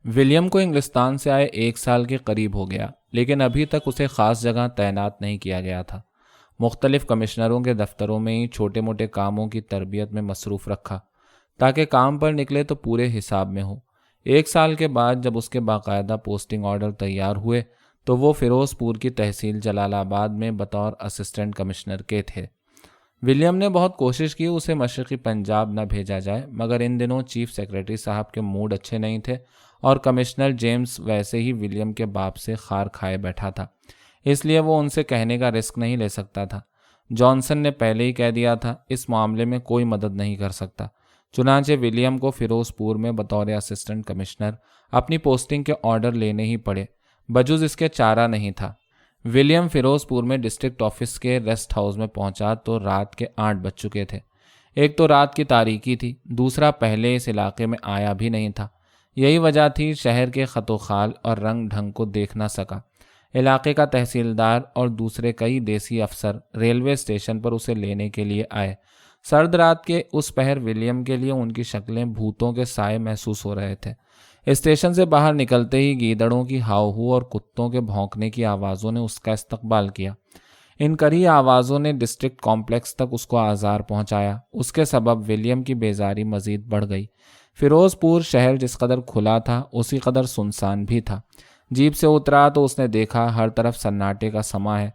William کو انگلستان سے آئے 1 سال کے قریب ہو گیا، لیکن ابھی تک اسے خاص جگہ تعینات نہیں کیا گیا تھا۔ مختلف کمشنروں کے دفتروں میں ہی چھوٹے موٹے کاموں کی تربیت میں مصروف رکھا تاکہ کام پر نکلے تو پورے حساب میں ہو۔ 1 سال کے بعد جب اس کے باقاعدہ پوسٹنگ آرڈر تیار ہوئے تو وہ فیروز پور کی تحصیل جلال آباد میں بطور اسسٹنٹ کمشنر کے تھے۔ ولیم نے بہت کوشش کی اسے مشرقی پنجاب نہ بھیجا جائے، مگر ان دنوں چیف سیکریٹری صاحب کے موڈ اچھے نہیں تھے اور کمشنر جیمز ویسے ہی ولیم کے باپ سے خار کھائے بیٹھا تھا، اس لیے وہ ان سے کہنے کا رسک نہیں لے سکتا تھا۔ جانسن نے پہلے ہی کہہ دیا تھا اس معاملے میں کوئی مدد نہیں کر سکتا، چنانچہ ولیم کو فیروز پور میں بطور اسسٹنٹ کمشنر اپنی پوسٹنگ کے آرڈر لینے ہی پڑے، بجز اس کے چارہ نہیں تھا۔ ولیم فیروز پور میں ڈسٹرکٹ آفس کے ریسٹ ہاؤس میں پہنچا تو رات کے 8 بج چکے تھے۔ ایک تو رات کی تاریکی تھی، دوسرا پہلے اس علاقے میں آیا بھی نہیں تھا۔ یہی وجہ تھی شہر کے خط و خال اور رنگ ڈھنگ کو دیکھ نہ سکا۔ علاقے کا تحصیلدار اور دوسرے کئی دیسی افسر ریلوے اسٹیشن پر اسے لینے کے لیے آئے۔ سرد رات کے اس پہر ولیم کے لیے ان کی شکلیں بھوتوں کے سائے محسوس ہو رہے تھے۔ اسٹیشن سے باہر نکلتے ہی گیدڑوں کی ہاؤ ہو اور کتوں کے بھونکنے کی آوازوں نے اس کا استقبال کیا۔ ان کری آوازوں نے ڈسٹرکٹ کمپلیکس تک اس کو آزار پہنچایا۔ اس کے سبب ولیم کی بیزاری مزید بڑھ گئی۔ فیروز پور شہر جس قدر کھلا تھا اسی قدر سنسان بھی تھا۔ جیپ سے اترا تو اس نے دیکھا ہر طرف سناٹے کا سما ہے۔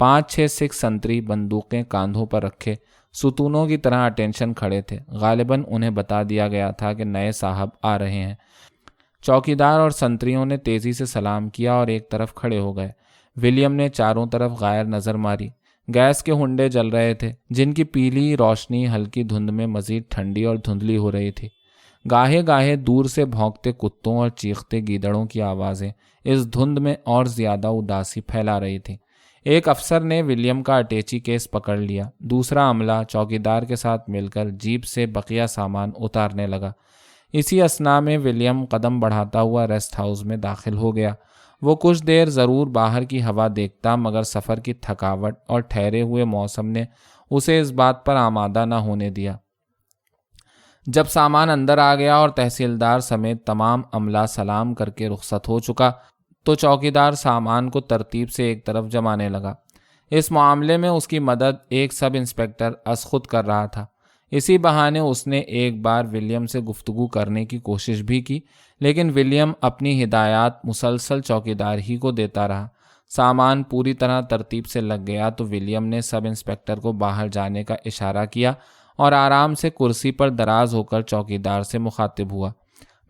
5-6 سکھ سنتری بندوقیں کاندھوں پر رکھے ستونوں کی طرح اٹینشن کھڑے تھے۔ غالباً انہیں بتا دیا گیا تھا کہ نئے صاحب آ رہے ہیں۔ چوکیدار اور سنتریوں نے تیزی سے سلام کیا اور ایک طرف کھڑے ہو گئے۔ ولیم نے چاروں طرف غائر نظر ماری۔ گیس کے ہنڈے جل رہے تھے جن کی پیلی روشنی ہلکی دھند میں مزید ٹھنڈی اور دھندلی ہو رہی تھی۔ گاہے گاہے دور سے بھونکتے کتوں اور چیختے گیدڑوں کی آوازیں اس دھند میں اور زیادہ اداسی پھیلا رہی تھیں۔ ایک افسر نے ولیم کا اٹیچی کیس پکڑ لیا، دوسرا عملہ چوکیدار کے ساتھ مل کر جیپ سے بقیہ سامان اتارنے لگا۔ اسی اثناء میں ولیم قدم بڑھاتا ہوا ریسٹ ہاؤس میں داخل ہو گیا۔ وہ کچھ دیر ضرور باہر کی ہوا دیکھتا، مگر سفر کی تھکاوٹ اور ٹھہرے ہوئے موسم نے اسے اس بات پر آمادہ نہ ہونے دیا۔ جب سامان اندر آ گیا اور تحصیلدار سمیت تمام عملہ سلام کر کے رخصت ہو چکا تو چوکیدار سامان کو ترتیب سے ایک طرف جمانے لگا۔ اس معاملے میں اس کی مدد ایک سب انسپکٹر از خود کر رہا تھا۔ اسی بہانے اس نے ایک بار ولیم سے گفتگو کرنے کی کوشش بھی کی، لیکن ولیم اپنی ہدایات مسلسل چوکیدار ہی کو دیتا رہا۔ سامان پوری طرح ترتیب سے لگ گیا تو ولیم نے سب انسپکٹر کو باہر جانے کا اشارہ کیا اور آرام سے کرسی پر دراز ہو کر چوکیدار سے مخاطب ہوا۔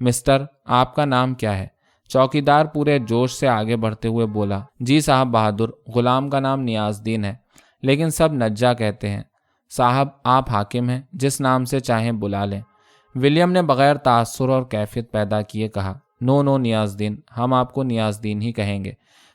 مسٹر، آپ کا نام کیا ہے؟ چوکیدار پورے جوش سے آگے بڑھتے ہوئے بولا، جی صاحب بہادر، غلام کا نام نیاز الدین ہے، لیکن سب نجا کہتے ہیں۔ صاحب آپ حاکم ہیں، جس نام سے چاہیں بلا لیں۔ ولیم نے بغیر تاثر اور کیفیت پیدا کیے کہا، نو نیاز الدین، ہم آپ کو نیاز الدین ہی کہیں گے۔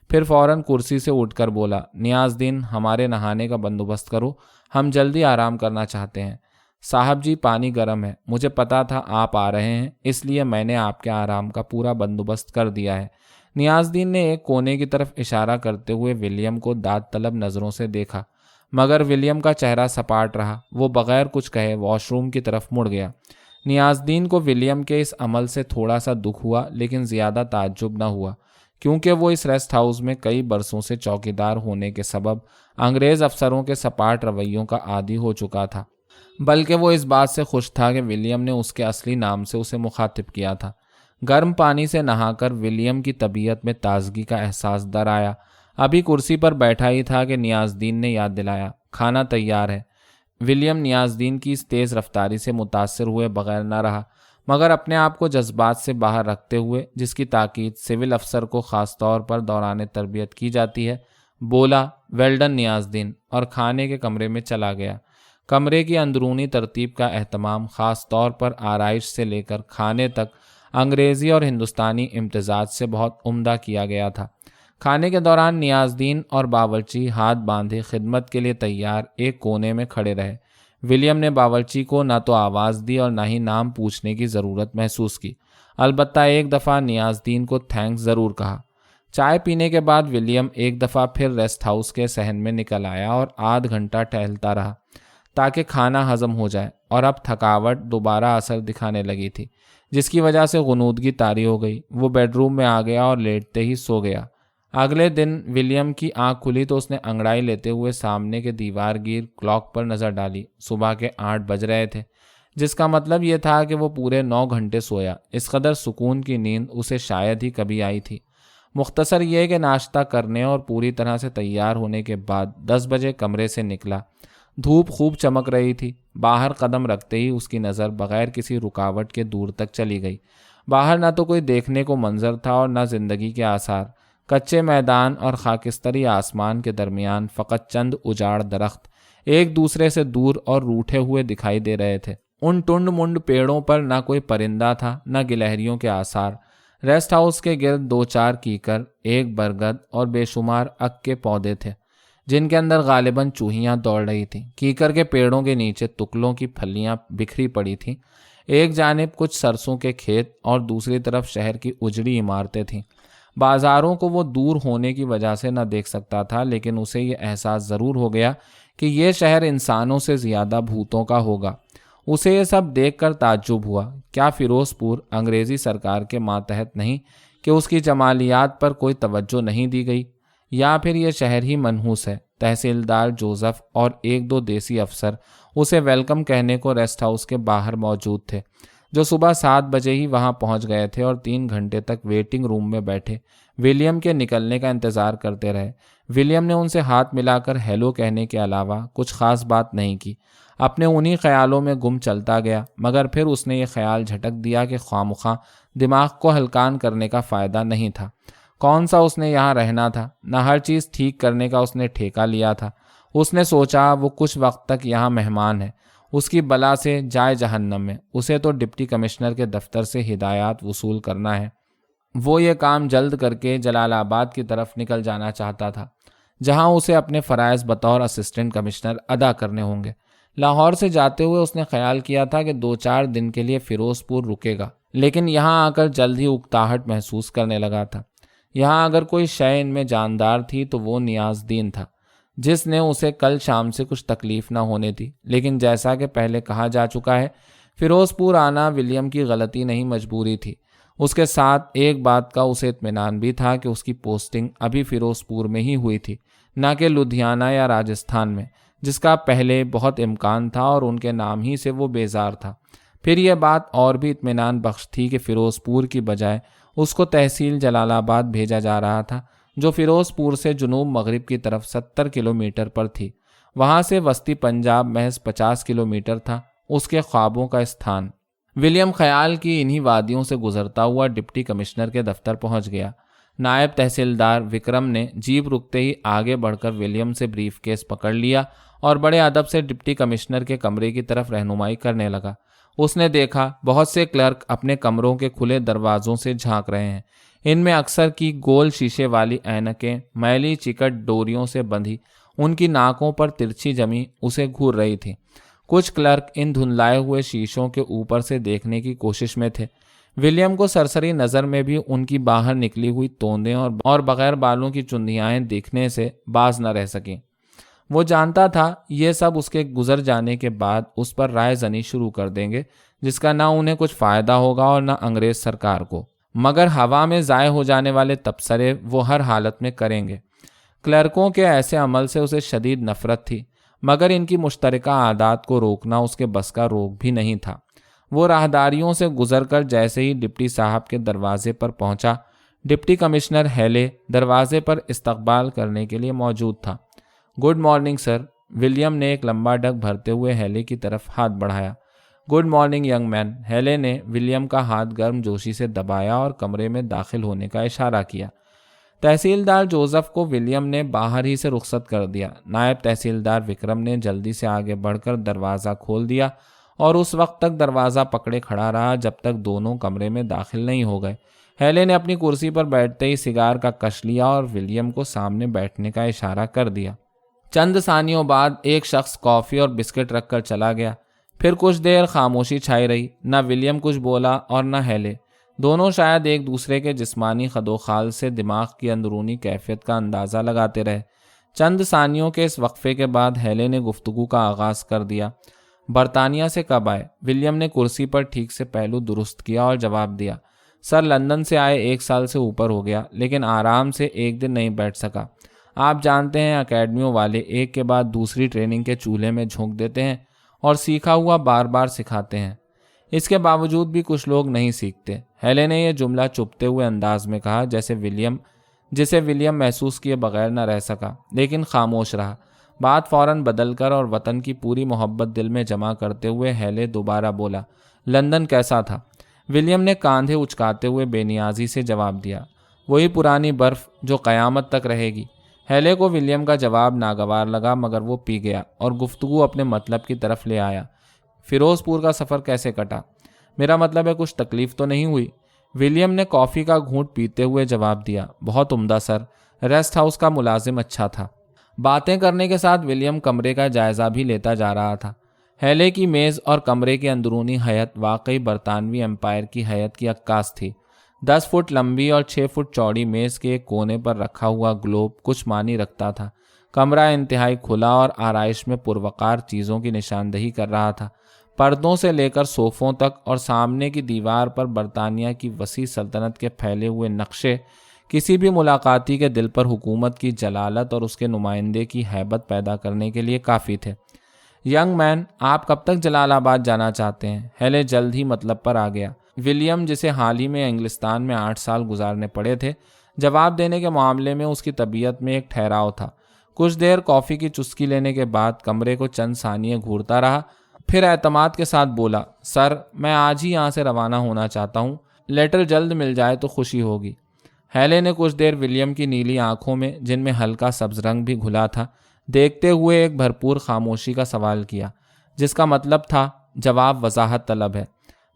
پھر فوراً کرسی سے اٹھ کر بولا، نیاز الدین ہمارے نہانے کا بندوبست کرو، ہم جلدی آرام کرنا چاہتے ہیں۔ صاحب جی پانی گرم ہے، مجھے پتا تھا آپ آ رہے ہیں، اس لیے میں نے آپ کے آرام کا پورا بندوبست کر دیا ہے۔ نیاز الدین نے ایک کونے کی طرف اشارہ کرتے ہوئے ولیم کو داد طلب نظروں سے دیکھا، مگر ولیم کا چہرہ سپاٹ رہا۔ وہ بغیر کچھ کہے واش روم کی طرف مڑ گیا۔ نیاز الدین کو ولیم کے اس عمل سے تھوڑا سا دکھ ہوا، لیکن زیادہ تعجب نہ ہوا، کیونکہ وہ اس ریسٹ ہاؤس میں کئی برسوں سے چوکیدار ہونے کے سبب انگریز افسروں کے سپاٹ رویوں کا عادی ہو چکا تھا، بلکہ وہ اس بات سے خوش تھا کہ ولیم نے اس کے اصلی نام سے اسے مخاطب کیا تھا۔ گرم پانی سے نہا کر ولیم کی طبیعت میں تازگی کا احساس در آیا۔ ابھی کرسی پر بیٹھا ہی تھا کہ نیاز الدین نے یاد دلایا، کھانا تیار ہے۔ ولیم نیاز الدین کی اس تیز رفتاری سے متاثر ہوئے بغیر نہ رہا، مگر اپنے آپ کو جذبات سے باہر رکھتے ہوئے، جس کی تاکید سول افسر کو خاص طور پر دوران تربیت کی جاتی ہے، بولا، ویل ڈن نیاز الدین، اور کھانے کے کمرے میں چلا گیا۔ کمرے کی اندرونی ترتیب کا اہتمام خاص طور پر آرائش سے لے کر کھانے تک انگریزی اور ہندوستانی امتزاج سے بہت عمدہ کیا گیا تھا۔ کھانے کے دوران نیاز الدین اور باورچی ہاتھ باندھے خدمت کے لیے تیار ایک کونے میں کھڑے رہے۔ ولیم نے باورچی کو نہ تو آواز دی اور نہ ہی نام پوچھنے کی ضرورت محسوس کی، البتہ ایک دفعہ نیاز الدین کو تھینکس ضرور کہا۔ چائے پینے کے بعد ولیم ایک دفعہ پھر ریسٹ ہاؤس کے صحن میں نکل آیا اور آدھ گھنٹہ ٹہلتا رہا تاکہ کھانا ہضم ہو جائے، اور اب تھکاوٹ دوبارہ اثر دکھانے لگی تھی۔ جس کی وجہ سے غنودگی طاری ہو گئی۔ وہ بیڈ روم میں آ گیا اور لیٹتے ہی سو گیا۔ اگلے دن ولیم کی آنکھ کھلی تو اس نے انگڑائی لیتے ہوئے سامنے کے دیوار گیر کلاک پر نظر ڈالی۔ صبح کے 8 بج رہے تھے، جس کا مطلب یہ تھا کہ وہ پورے 9 گھنٹے سویا۔ اس قدر سکون کی نیند اسے شاید ہی کبھی آئی تھی۔ مختصر یہ کہ ناشتہ کرنے اور پوری طرح سے تیار ہونے کے بعد 10 بجے کمرے سے نکلا۔ دھوپ خوب چمک رہی تھی۔ باہر قدم رکھتے ہی اس کی نظر بغیر کسی رکاوٹ کے دور تک چلی گئی۔ باہر نہ تو کوئی دیکھنے کو منظر تھا اور نہ زندگی کے آثار۔ کچے میدان اور خاکستری آسمان کے درمیان فقط چند اجاڑ درخت ایک دوسرے سے دور اور روٹھے ہوئے دکھائی دے رہے تھے۔ ان ٹنڈ منڈ پیڑوں پر نہ کوئی پرندہ تھا، نہ گلہریوں کے آثار۔ ریسٹ ہاؤس کے گرد 2-4 کیکر، ایک برگد اور بے شمار اک کے پودے تھے جن کے اندر غالباً چوہیاں دوڑ رہی تھیں۔ کیکر کے پیڑوں کے نیچے تکلوں کی پھلیاں بکھری پڑی تھیں۔ ایک جانب کچھ سرسوں کے کھیت اور دوسری طرف شہر کی اجڑی عمارتیں تھیں۔ بازاروں کو وہ دور ہونے کی وجہ سے نہ دیکھ سکتا تھا، لیکن اسے یہ احساس ضرور ہو گیا کہ یہ شہر انسانوں سے زیادہ بھوتوں کا ہوگا۔ اسے یہ سب دیکھ کر تعجب ہوا۔ کیا فیروز پور انگریزی سرکار کے ماتحت نہیں کہ اس کی جمالیات پر کوئی توجہ نہیں دی گئی؟ یا پھر یہ شہر ہی منحوس ہے؟ تحصیلدار جوزف اور 1-2 دیسی افسر اسے ویلکم کہنے کو ریسٹ ہاؤس کے باہر موجود تھے، جو صبح 7 بجے ہی وہاں پہنچ گئے تھے اور 3 گھنٹے تک ویٹنگ روم میں بیٹھے ولیم کے نکلنے کا انتظار کرتے رہے۔ ولیم نے ان سے ہاتھ ملا کر ہیلو کہنے کے علاوہ کچھ خاص بات نہیں کی۔ اپنے انہی خیالوں میں گم چلتا گیا، مگر پھر اس نے یہ خیال جھٹک دیا کہ خوامخواہ دماغ کو ہلکان کرنے کا فائدہ نہیں تھا۔ کون سا اس نے یہاں رہنا تھا؟ نہ ہر چیز ٹھیک کرنے کا اس نے ٹھیکہ لیا تھا۔ اس نے سوچا وہ کچھ وقت تک یہاں مہمان ہے، اس کی بلا سے جائے جہنم میں۔ اسے تو ڈپٹی کمشنر کے دفتر سے ہدایات وصول کرنا ہے۔ وہ یہ کام جلد کر کے جلال آباد کی طرف نکل جانا چاہتا تھا، جہاں اسے اپنے فرائض بطور اسسٹنٹ کمشنر ادا کرنے ہوں گے۔ لاہور سے جاتے ہوئے اس نے خیال کیا تھا کہ 2-4 دن کے لیے فیروز پور رکے گا، لیکن یہاں آ کر جلد ہی اکتاہٹ محسوس کرنے لگا تھا۔ یہاں اگر کوئی شے ان میں جاندار تھی تو وہ نیاز دین تھا، جس نے اسے کل شام سے کچھ تکلیف نہ ہونے دی۔ لیکن جیسا کہ پہلے کہا جا چکا ہے، فیروز پور آنا ولیم کی غلطی نہیں، مجبوری تھی۔ اس کے ساتھ ایک بات کا اسے اطمینان بھی تھا کہ اس کی پوسٹنگ ابھی فیروز پور میں ہی ہوئی تھی، نہ کہ لدھیانہ یا راجستھان میں، جس کا پہلے بہت امکان تھا اور ان کے نام ہی سے وہ بیزار تھا۔ پھر یہ بات اور بھی اطمینان بخش تھی کہ فیروز پور کی بجائے اس کو تحصیل جلال آباد بھیجا جا رہا تھا، جو فیروز پور سے جنوب مغرب کی طرف 70 کلومیٹر پر تھی۔ وہاں سے وسطی پنجاب محض 50 کلومیٹر تھا، اس کے خوابوں کا استھان۔ ولیم خیال کی انہی وادیوں سے گزرتا ہوا ڈپٹی کمشنر کے دفتر پہنچ گیا۔ نائب تحصیلدار وکرم نے جیپ رکتے ہی آگے بڑھ کر ولیم سے بریف کیس پکڑ لیا اور بڑے ادب سے ڈپٹی کمشنر کے کمرے کی طرف رہنمائی کرنے لگا۔ اس نے دیکھا بہت سے کلرک اپنے کمروں کے کھلے دروازوں سے جھانک رہے ہیں۔ ان میں اکثر کی گول شیشے والی اینکیں میلی چکٹ ڈوریوں سے بندھی ان کی ناکوں پر ترچھی جمی اسے گھور رہی تھیں۔ کچھ کلرک ان دھندلائے ہوئے شیشوں کے اوپر سے دیکھنے کی کوشش میں تھے۔ ولیم کو سرسری نظر میں بھی ان کی باہر نکلی ہوئی توندیں اور بغیر بالوں کی چندیاں دیکھنے سے باز نہ رہ سکیں۔ وہ جانتا تھا یہ سب اس کے گزر جانے کے بعد اس پر رائے زنی شروع کر دیں گے، جس کا نہ انہیں کچھ فائدہ ہوگا اور نہ انگریز سرکار کو، مگر ہوا میں ضائع ہو جانے والے تبصرے وہ ہر حالت میں کریں گے۔ کلرکوں کے ایسے عمل سے اسے شدید نفرت تھی، مگر ان کی مشترکہ عادات کو روکنا اس کے بس کا روک بھی نہیں تھا۔ وہ راہداریوں سے گزر کر جیسے ہی ڈپٹی صاحب کے دروازے پر پہنچا، ڈپٹی کمشنر ہیلے دروازے پر استقبال کرنے کے لیے موجود تھا۔ گڈ مارننگ سر، ولیم نے ایک لمبا ڈگ بھرتے ہوئے ہیلے کی طرف ہاتھ بڑھایا۔ گڈ مارننگ ینگ مین، ہیلے نے ولیم کا ہاتھ گرم جوشی سے دبایا اور کمرے میں داخل ہونے کا اشارہ کیا۔ تحصیلدار جوزف کو ولیم نے باہر ہی سے رخصت کر دیا۔ نائب تحصیلدار وکرم نے جلدی سے آگے بڑھ کر دروازہ کھول دیا اور اس وقت تک دروازہ پکڑے کھڑا رہا جب تک دونوں کمرے میں داخل نہیں ہو گئے۔ ہیلے نے اپنی کرسی پر بیٹھتے ہی سگار کا کش لیا اور ولیم کو سامنے بیٹھنے کا اشارہ کر دیا۔ چند ثانیوں بعد ایک شخص کافی اور بسکٹ رکھ کر چلا گیا۔ پھر کچھ دیر خاموشی چھائی رہی، نہ ولیم کچھ بولا اور نہ ہیلے۔ دونوں شاید ایک دوسرے کے جسمانی خدوخال سے دماغ کی اندرونی کیفیت کا اندازہ لگاتے رہے۔ چند ثانیوں کے اس وقفے کے بعد ہیلے نے گفتگو کا آغاز کر دیا۔ برطانیہ سے کب آئے؟ ولیم نے کرسی پر ٹھیک سے پہلو درست کیا اور جواب دیا، سر لندن سے آئے 1 سال سے اوپر ہو گیا، لیکن آرام سے 1 دن نہیں بیٹھ سکا۔ آپ جانتے ہیں اکیڈمیوں والے ایک کے بعد دوسری ٹریننگ کے چولہے میں جھونک دیتے ہیں اور سیکھا ہوا بار بار سکھاتے ہیں۔ اس کے باوجود بھی کچھ لوگ نہیں سیکھتے۔ ہیلے نے یہ جملہ چپتے ہوئے انداز میں کہا جسے ولیم محسوس کیے بغیر نہ رہ سکا، لیکن خاموش رہا۔ بات فوراً بدل کر اور وطن کی پوری محبت دل میں جمع کرتے ہوئے ہیلے دوبارہ بولا، لندن کیسا تھا؟ ولیم نے کاندھے اچکاتے ہوئے بے نیازی سے جواب دیا، وہی پرانی برف جو قیامت تک رہے گی۔ ہیلے کو ولیم کا جواب ناگوار لگا، مگر وہ پی گیا اور گفتگو اپنے مطلب کی طرف لے آیا۔ فیروز پور کا سفر کیسے کٹا؟ میرا مطلب ہے کچھ تکلیف تو نہیں ہوئی؟ ولیم نے کافی کا گھونٹ پیتے ہوئے جواب دیا، بہت عمدہ سر، ریسٹ ہاؤس کا ملازم اچھا تھا۔ باتیں کرنے کے ساتھ ولیم کمرے کا جائزہ بھی لیتا جا رہا تھا۔ ہیلے کی میز اور کمرے کی اندرونی حیت واقعی برطانوی امپائر کی حیت کی عکاس تھی۔ 10 فٹ لمبی اور 6 فٹ چوڑی میز کے ایک کونے پر رکھا ہوا گلوب کچھ معنی رکھتا تھا۔ کمرہ انتہائی کھلا اور آرائش میں پروقار چیزوں کی نشاندہی کر رہا تھا۔ پردوں سے لے کر صوفوں تک اور سامنے کی دیوار پر برطانیہ کی وسیع سلطنت کے پھیلے ہوئے نقشے کسی بھی ملاقاتی کے دل پر حکومت کی جلالت اور اس کے نمائندے کی ہیبت پیدا کرنے کے لیے کافی تھے۔ ینگ مین، آپ کب تک جلال آباد جانا چاہتے ہیں؟ ہیلے جلد ہی مطلب پر آ گیا۔ ولیم، جسے حال ہی میں انگلستان میں 8 سال گزارنے پڑے تھے، جواب دینے کے معاملے میں اس کی طبیعت میں ایک ٹھہراؤ تھا۔ کچھ دیر کافی کی چسکی لینے کے بعد کمرے کو چند ثانیے گھورتا رہا، پھر اعتماد کے ساتھ بولا، سر میں آج ہی یہاں سے روانہ ہونا چاہتا ہوں، لیٹر جلد مل جائے تو خوشی ہوگی۔ ہیلے نے کچھ دیر ولیم کی نیلی آنکھوں میں، جن میں ہلکا سبز رنگ بھی گھلا تھا، دیکھتے ہوئے ایک بھرپور خاموشی کا سوال کیا، جس کا مطلب تھا جواب وضاحت طلب ہے۔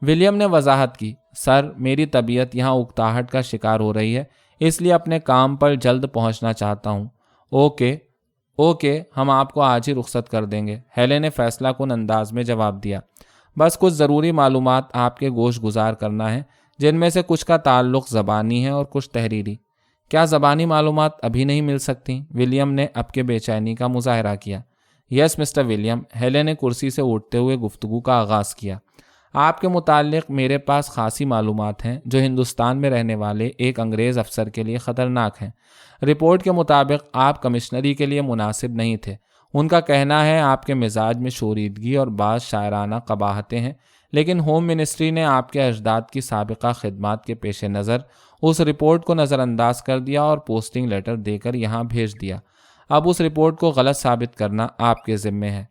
ولیم نے وضاحت کی، سر میری طبیعت یہاں اکتاہٹ کا شکار ہو رہی ہے، اس لیے اپنے کام پر جلد پہنچنا چاہتا ہوں۔ اوکے، ہم آپ کو آج ہی رخصت کر دیں گے، ہیلے نے فیصلہ کن انداز میں جواب دیا۔ بس کچھ ضروری معلومات آپ کے گوش گزار کرنا ہے، جن میں سے کچھ کا تعلق زبانی ہے اور کچھ تحریری۔ کیا زبانی معلومات ابھی نہیں مل سکتی؟ ولیم نے اب کے بے چینی کا مظاہرہ کیا۔ یس مسٹر ولیم، ہیلے نے کرسی سے اٹھتے ہوئے گفتگو کا آغاز کیا۔ آپ کے متعلق میرے پاس خاصی معلومات ہیں جو ہندوستان میں رہنے والے ایک انگریز افسر کے لیے خطرناک ہیں۔ رپورٹ کے مطابق آپ کمشنری کے لیے مناسب نہیں تھے۔ ان کا کہنا ہے آپ کے مزاج میں شوریدگی اور بعض شاعرانہ قباحتیں ہیں، لیکن ہوم منسٹری نے آپ کے اجداد کی سابقہ خدمات کے پیش نظر اس رپورٹ کو نظر انداز کر دیا اور پوسٹنگ لیٹر دے کر یہاں بھیج دیا۔ اب اس رپورٹ کو غلط ثابت کرنا آپ کے ذمے ہے۔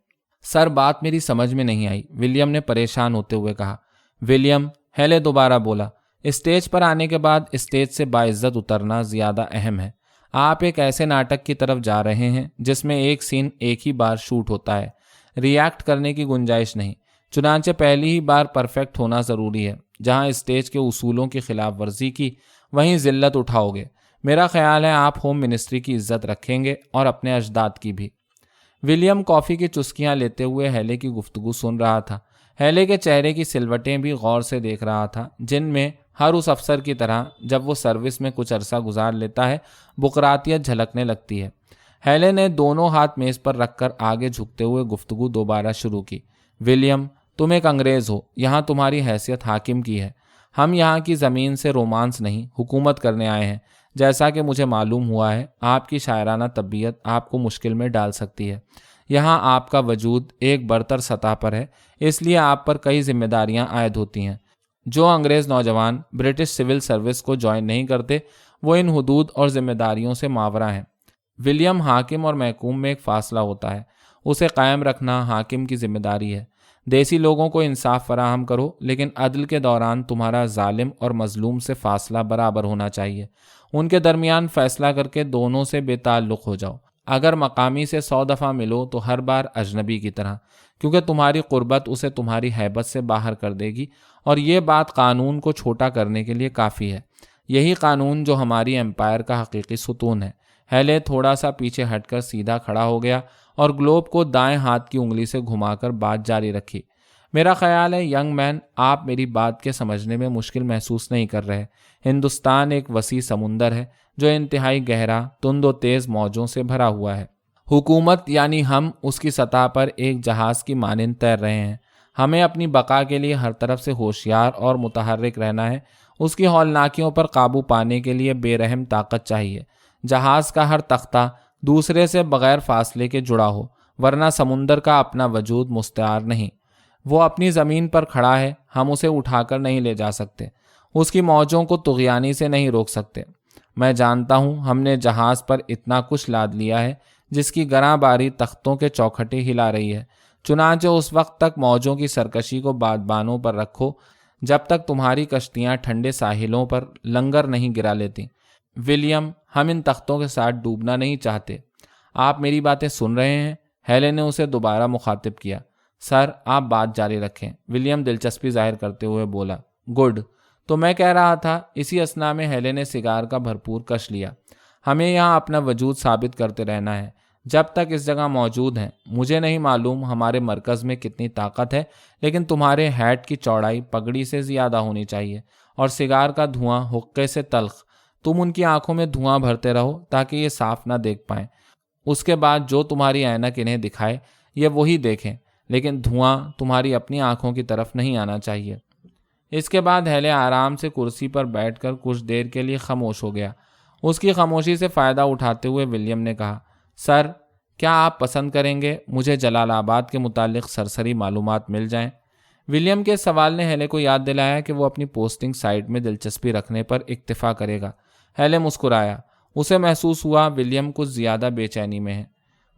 سر بات میری سمجھ میں نہیں آئی، ولیم نے پریشان ہوتے ہوئے کہا۔ ولیم، ہیلے دوبارہ بولا، اسٹیج پر آنے کے بعد اسٹیج سے باعزت اترنا زیادہ اہم ہے۔ آپ ایک ایسے ناٹک کی طرف جا رہے ہیں جس میں ایک سین ایک ہی بار شوٹ ہوتا ہے، ریاکٹ کرنے کی گنجائش نہیں۔ چنانچہ پہلی ہی بار پرفیکٹ ہونا ضروری ہے۔ جہاں اسٹیج کے اصولوں کی خلاف ورزی کی، وہیں ذلت اٹھاؤ گے۔ میرا خیال ہے آپ ہوم منسٹری کی عزت رکھیں گے اور اپنے اجداد کی بھی۔ ولیم کافی کی چسکیاں لیتے ہوئے ہیلے کی گفتگو سن رہا تھا۔ ہیلے کے چہرے کی سلوٹیں بھی غور سے دیکھ رہا تھا، جن میں ہر اس افسر کی طرح جب وہ سروس میں کچھ عرصہ گزار لیتا ہے بقراتیت جھلکنے لگتی ہے۔ ہیلے نے دونوں ہاتھ میز پر رکھ کر آگے جھکتے ہوئے گفتگو دوبارہ شروع کی۔ ولیم، تم ایک انگریز ہو، یہاں تمہاری حیثیت حاکم کی ہے۔ ہم یہاں کی زمین سے رومانس نہیں، حکومت کرنے آئے ہیں۔ جیسا کہ مجھے معلوم ہوا ہے، آپ کی شاعرانہ طبیعت آپ کو مشکل میں ڈال سکتی ہے۔ یہاں آپ کا وجود ایک برتر سطح پر ہے، اس لیے آپ پر کئی ذمہ داریاں عائد ہوتی ہیں۔ جو انگریز نوجوان برٹش سول سروس کو جوائن نہیں کرتے، وہ ان حدود اور ذمہ داریوں سے ماورا ہیں۔ ولیم، حاکم اور محکوم میں ایک فاصلہ ہوتا ہے، اسے قائم رکھنا حاکم کی ذمہ داری ہے۔ دیسی لوگوں کو انصاف فراہم کرو، لیکن عدل کے دوران تمہارا ظالم اور مظلوم سے فاصلہ برابر ہونا چاہیے۔ ان کے درمیان فیصلہ کر کے دونوں سے بے تعلق ہو جاؤ۔ اگر مقامی سے 100 دفعہ ملو تو ہر بار اجنبی کی طرح، کیونکہ تمہاری قربت اسے تمہاری ہیبت سے باہر کر دے گی، اور یہ بات قانون کو چھوٹا کرنے کے لیے کافی ہے۔ یہی قانون جو ہماری امپائر کا حقیقی ستون ہے۔ ہیلے تھوڑا سا پیچھے ہٹ کر سیدھا کھڑا ہو گیا اور گلوب کو دائیں ہاتھ کی انگلی سے گھما کر بات جاری رکھی۔ میرا خیال ہے ینگ مین، آپ میری بات کے سمجھنے میں مشکل محسوس نہیں کر رہے۔ ہندوستان ایک وسیع سمندر ہے جو انتہائی گہرا، تند و تیز موجوں سے بھرا ہوا ہے۔ حکومت یعنی ہم اس کی سطح پر ایک جہاز کی مانند تیر رہے ہیں۔ ہمیں اپنی بقا کے لیے ہر طرف سے ہوشیار اور متحرک رہنا ہے۔ اس کی ہولناکیوں پر قابو پانے کے لیے بے رحم طاقت چاہیے۔ جہاز کا ہر تختہ دوسرے سے بغیر فاصلے کے جڑا ہو، ورنہ سمندر کا اپنا وجود مستعار نہیں۔ وہ اپنی زمین پر کھڑا ہے، ہم اسے اٹھا کر نہیں لے جا سکتے، اس کی موجوں کو طغیانی سے نہیں روک سکتے۔ میں جانتا ہوں ہم نے جہاز پر اتنا کچھ لاد لیا ہے جس کی گراں باری تختوں کے چوکھٹے ہلا رہی ہے، چنانچہ اس وقت تک موجوں کی سرکشی کو بادبانوں پر رکھو جب تک تمہاری کشتیاں ٹھنڈے ساحلوں پر لنگر نہیں گرا لیتی۔ ولیم، ہم ان تختوں کے ساتھ ڈوبنا نہیں چاہتے۔ آپ میری باتیں سن رہے ہیں؟ ہیلن نے اسے دوبارہ مخاطب کیا۔ سر، آپ بات جاری رکھیں، ولیم دلچسپی ظاہر کرتے ہوئے بولا۔ گڈ، تو میں کہہ رہا تھا، اسی اثنا میں ہیلن نے سگار کا بھرپور کش لیا، ہمیں یہاں اپنا وجود ثابت کرتے رہنا ہے جب تک اس جگہ موجود ہیں۔ مجھے نہیں معلوم ہمارے مرکز میں کتنی طاقت ہے، لیکن تمہارے ہیٹ کی چوڑائی پگڑی سے زیادہ ہونی چاہیے، اور سگار کا دھواں حقے سے تلخ۔ تم ان کی آنکھوں میں دھواں بھرتے رہو تاکہ یہ صاف نہ دیکھ پائیں۔ اس کے بعد جو تمہاری اینک انہیں دکھائے یہ وہی دیکھیں، لیکن دھواں تمہاری اپنی آنکھوں کی طرف نہیں آنا چاہیے۔ اس کے بعد ہیلے آرام سے کرسی پر بیٹھ کر کچھ دیر کے لیے خاموش ہو گیا۔ اس کی خاموشی سے فائدہ اٹھاتے ہوئے ولیم نے کہا، سر، کیا آپ پسند کریں گے مجھے جلال آباد کے متعلق سرسری معلومات مل جائیں؟ ولیم کے سوال نے ہیلے کو یاد دلایا کہ وہ اپنی پوسٹنگ سائٹ میں دلچسپی رکھنے پر اکتفا کرے گا۔ ہیلے مسکرایا۔ اسے محسوس ہوا ولیم کچھ زیادہ بے چینی میں ہے۔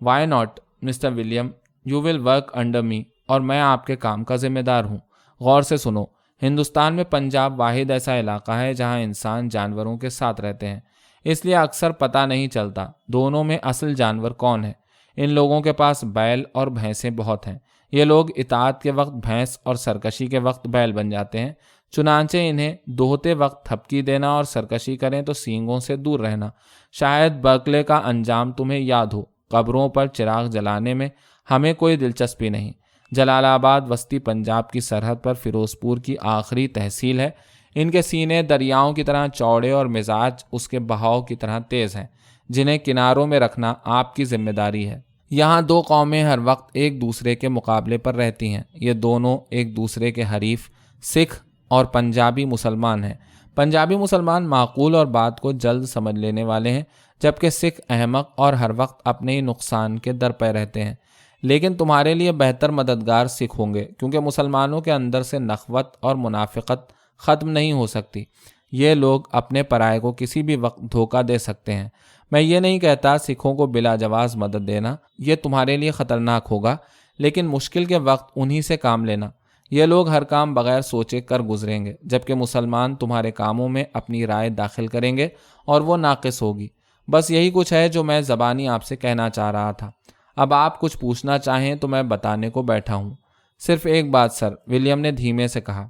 Why not Mister William, you will work under me, اور میں آپ کے کام کا ذمہ دار ہوں۔ غور سے سنو، ہندوستان میں پنجاب واحد ایسا علاقہ ہے جہاں انسان جانوروں کے ساتھ رہتے ہیں، اس لیے اکثر پتہ نہیں چلتا دونوں میں اصل جانور کون ہے۔ ان لوگوں کے پاس بیل اور بھینسیں بہت ہیں۔ یہ لوگ اطاعت کے وقت بھینس اور سرکشی کے وقت بیل بن جاتے ہیں، چنانچہ انہیں دوہتے وقت تھپکی دینا اور سرکشی کریں تو سینگوں سے دور رہنا۔ شاید برکلے کا انجام تمہیں یاد ہو۔ قبروں پر چراغ جلانے میں ہمیں کوئی دلچسپی نہیں۔ جلال آباد وسطی پنجاب کی سرحد پر فیروزپور کی آخری تحصیل ہے۔ ان کے سینے دریاؤں کی طرح چوڑے اور مزاج اس کے بہاؤ کی طرح تیز ہیں، جنہیں کناروں میں رکھنا آپ کی ذمہ داری ہے۔ یہاں دو قومیں ہر وقت ایک دوسرے کے مقابلے پر رہتی ہیں۔ یہ دونوں ایک دوسرے کے حریف سکھ اور پنجابی مسلمان ہیں۔ پنجابی مسلمان معقول اور بات کو جلد سمجھ لینے والے ہیں، جبکہ سکھ احمق اور ہر وقت اپنے ہی نقصان کے در پہ رہتے ہیں۔ لیکن تمہارے لیے بہتر مددگار سکھ ہوں گے، کیونکہ مسلمانوں کے اندر سے نخوت اور منافقت ختم نہیں ہو سکتی۔ یہ لوگ اپنے پرائے کو کسی بھی وقت دھوکہ دے سکتے ہیں۔ میں یہ نہیں کہتا سکھوں کو بلا جواز مدد دینا، یہ تمہارے لیے خطرناک ہوگا، لیکن مشکل کے وقت انہی سے کام لینا۔ یہ لوگ ہر کام بغیر سوچے کر گزریں گے، جبکہ مسلمان تمہارے کاموں میں اپنی رائے داخل کریں گے اور وہ ناقص ہوگی۔ بس یہی کچھ ہے جو میں زبانی آپ سے کہنا چاہ رہا تھا۔ اب آپ کچھ پوچھنا چاہیں تو میں بتانے کو بیٹھا ہوں۔ صرف ایک بات سر، ولیم نے دھیمے سے کہا۔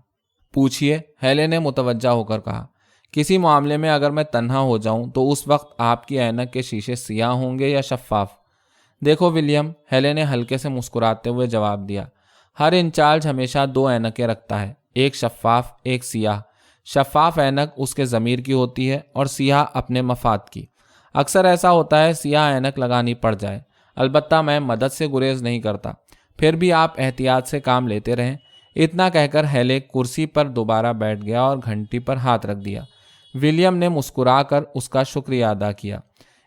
پوچھیے، ہیلے نے متوجہ ہو کر کہا۔ کسی معاملے میں اگر میں تنہا ہو جاؤں تو اس وقت آپ کی اینک کے شیشے سیاہ ہوں گے یا شفاف؟ دیکھو ولیم، ہیلے نے ہلکے سے مسکراتے ہوئے جواب دیا، ہر انچارج ہمیشہ دو اینکیں رکھتا ہے، ایک شفاف ایک سیاہ۔ شفاف اینک اس کے ضمیر کی ہوتی ہے اور سیاہ اپنے مفاد کی۔ اکثر ایسا ہوتا ہے سیاہ اینک لگانی پڑ جائے، البتہ میں مدد سے گریز نہیں کرتا۔ پھر بھی آپ احتیاط سے کام لیتے رہیں۔ اتنا کہہ کر ہیلے کرسی پر دوبارہ بیٹھ گیا اور گھنٹی پر ہاتھ رکھ دیا۔ ولیم نے مسکرا کر اس کا شکریہ ادا کیا۔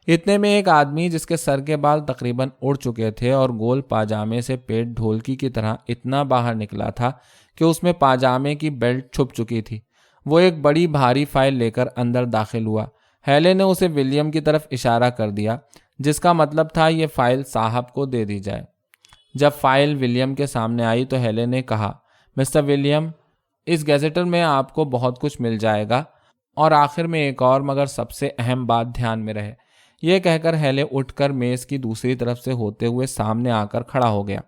اتنے میں ایک آدمی جس کے سر کے بال تقریباً اڑ چکے تھے اور گول پاجامے سے پیٹ ڈھولکی کی طرح اتنا باہر نکلا تھا کہ اس میں پاجامے کی بیلٹ چھپ چکی تھی، وہ ایک بڑی بھاری فائل لے کر اندر داخل ہوا۔ ہیلے نے اسے ولیم کی طرف اشارہ کر دیا، جس کا مطلب تھا یہ فائل صاحب کو دے دی جائے۔ جب فائل ولیم کے سامنے آئی تو ہیلے نے کہا، مسٹر ولیم، اس گیزیٹر میں آپ کو بہت کچھ مل جائے گا، اور آخر میں ایک اور مگر سب سے اہم بات دھیان میں رہے۔ یہ کہہ کر ہیلے اٹھ کر میز کی دوسری طرف سے ہوتے ہوئے سامنے آ کر کھڑا ہو گیا۔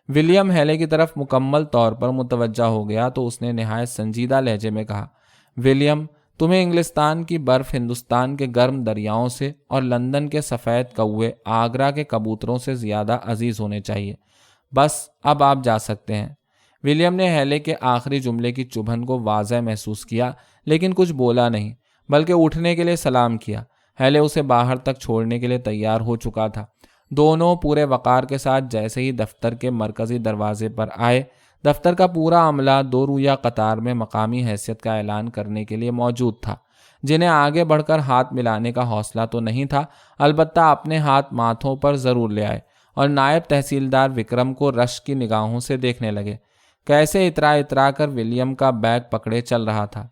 ولیم ہیلے کی طرف مکمل طور پر متوجہ ہو گیا تو اس نے نہایت سنجیدہ لہجے میں کہا، ولیم، تمہیں انگلستان کی برف ہندوستان کے گرم دریاؤں سے اور لندن کے سفید کوے آگرہ کے کبوتروں سے زیادہ عزیز ہونے چاہیے۔ بس اب آپ جا سکتے ہیں۔ ولیم نے ہیلے کے آخری جملے کی چبھن کو واضح محسوس کیا، لیکن کچھ بولا نہیں، بلکہ اٹھنے کے لیے سلام کیا۔ ہیلے اسے باہر تک چھوڑنے کے لیے تیار ہو چکا تھا۔ دونوں پورے وقار کے ساتھ جیسے ہی دفتر کے مرکزی دروازے پر آئے، دفتر کا پورا عملہ دو رویہ قطار میں مقامی حیثیت کا اعلان کرنے کے لیے موجود تھا، جنہیں آگے بڑھ کر ہاتھ ملانے کا حوصلہ تو نہیں تھا، البتہ اپنے ہاتھ ماتھوں پر ضرور لے آئے اور نائب تحصیلدار وکرم کو رشک کی نگاہوں سے دیکھنے لگے، کیسے اترا اترا کر ولیم کا بیگ پکڑے چل رہا تھا۔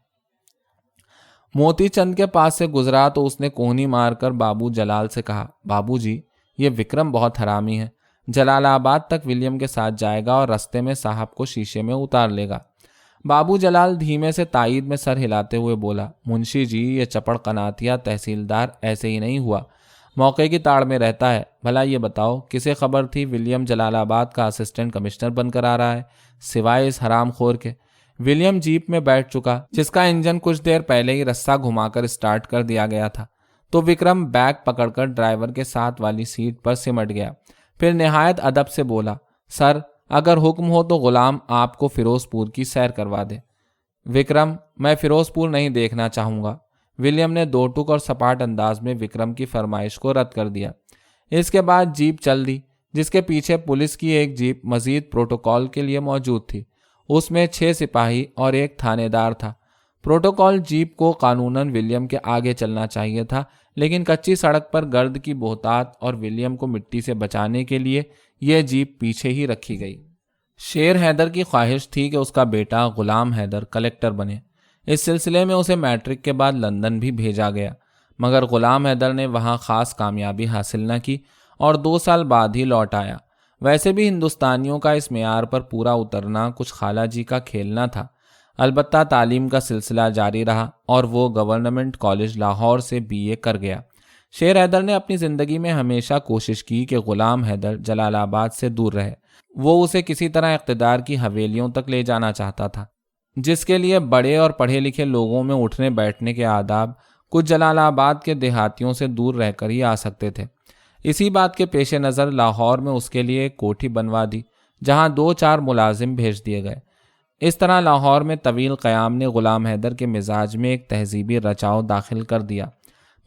موتی چند کے پاس سے گزرا تو اس نے کوہنی مار کر بابو جلال سے کہا، بابو جی، یہ وکرم بہت حرامی ہے، جلال آباد تک ولیم کے ساتھ جائے گا اور رستے میں صاحب کو شیشے میں اتار لے گا۔ بابو جلال دھیمے سے تائید میں سر ہلاتے ہوئے بولا، منشی جی، یہ چپڑ قناتیا تحصیلدار ایسے ہی نہیں ہوا، موقع کی تاڑ میں رہتا ہے۔ بھلا یہ بتاؤ، کسے خبر تھی ولیم جلال آباد کا اسسٹنٹ کمشنر بن کر آ رہا ہے، سوائے اس حرام خور کے؟ ولیم جیپ میں بیٹھ چکا، جس کا انجن کچھ دیر پہلے ہی رسہ گھما کر سٹارٹ کر دیا گیا تھا، تو وکرم بیگ پکڑ کر ڈرائیور کے ساتھ والی سیٹ پر سمٹ گیا، پھر نہایت ادب سے بولا، سر، اگر حکم ہو تو غلام آپ کو فیروز پور کی سیر کروا دے۔ وکرم، میں فیروز پور نہیں دیکھنا چاہوں گا۔ ولیم نے دو ٹک اور سپاٹ انداز میں وکرم کی فرمائش کو رد کر دیا۔ اس کے بعد جیپ چل دی، جس کے پیچھے پولیس کی ایک جیپ مزید پروٹوکول کے لیے موجود تھی۔ اس میں 6 سپاہی اور ایک تھانے دار تھا۔ پروٹوکول جیپ کو قانوناً ولیم کے آگے چلنا چاہیے تھا، لیکن کچی سڑک پر گرد کی بہتات اور ولیم کو مٹی سے بچانے کے لیے یہ جیپ پیچھے ہی رکھی گئی۔ شیر حیدر کی خواہش تھی کہ اس کا بیٹا غلام حیدر کلیکٹر بنے۔ اس سلسلے میں اسے میٹرک کے بعد لندن بھی بھیجا گیا، مگر غلام حیدر نے وہاں خاص کامیابی حاصل نہ کی اور 2 سال بعد ہی لوٹ آیا۔ ویسے بھی ہندوستانیوں کا اس معیار پر پورا اترنا کچھ خالہ جی کا کھیل نہ تھا، البتہ تعلیم کا سلسلہ جاری رہا اور وہ گورنمنٹ کالج لاہور سے BA کر گیا۔ شیر حیدر نے اپنی زندگی میں ہمیشہ کوشش کی کہ غلام حیدر جلال آباد سے دور رہے۔ وہ اسے کسی طرح اقتدار کی حویلیوں تک لے جانا چاہتا تھا، جس کے لیے بڑے اور پڑھے لکھے لوگوں میں اٹھنے بیٹھنے کے آداب کچھ جلال آباد کے دیہاتیوں سے دور رہ کر ہی آ سکتے تھے۔ اسی بات کے پیش نظر لاہور میں اس کے لیے ایک کوٹھی بنوا دی، جہاں 2-4 ملازم بھیج دیے گئے۔ اس طرح لاہور میں طویل قیام نے غلام حیدر کے مزاج میں ایک تہذیبی رچاؤ داخل کر دیا۔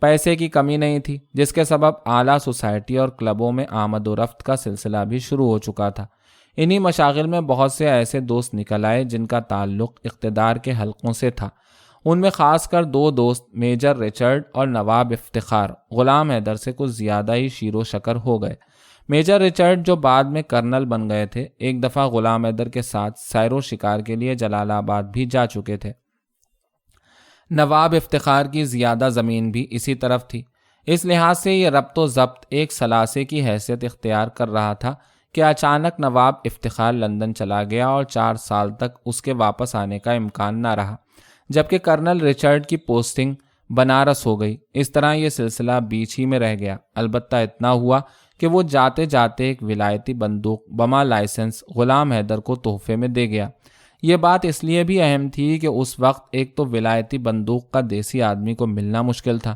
پیسے کی کمی نہیں تھی، جس کے سبب اعلیٰ سوسائٹی اور کلبوں میں آمد و رفت کا سلسلہ بھی شروع ہو چکا تھا۔ انہی مشاغل میں بہت سے ایسے دوست نکل آئے جن کا تعلق اقتدار کے حلقوں سے تھا۔ ان میں خاص کر 2 دوست میجر رچرڈ اور نواب افتخار غلام حیدر سے کچھ زیادہ ہی شیر و شکر ہو گئے۔ میجر رچرڈ، جو بعد میں کرنل بن گئے تھے، ایک دفعہ غلام حیدر کے ساتھ سیر و شکار کے لیے جلال آباد بھی جا چکے تھے۔ نواب افتخار کی زیادہ زمین بھی اسی طرف تھی، اس لحاظ سے یہ ربط و ضبط ایک ثلاثے کی حیثیت اختیار کر رہا تھا کہ اچانک نواب افتخار لندن چلا گیا اور 4 سال تک اس کے واپس آنے کا امکان نہ رہا، جبکہ کرنل رچرڈ کی پوسٹنگ بنارس ہو گئی۔ اس طرح یہ سلسلہ بیچ ہی میں رہ گیا، البتہ اتنا ہوا کہ وہ جاتے جاتے ایک ولایتی بندوق بما لائسنس غلام حیدر کو تحفے میں دے گیا۔ یہ بات اس لیے بھی اہم تھی کہ اس وقت ایک تو ولایتی بندوق کا دیسی آدمی کو ملنا مشکل تھا،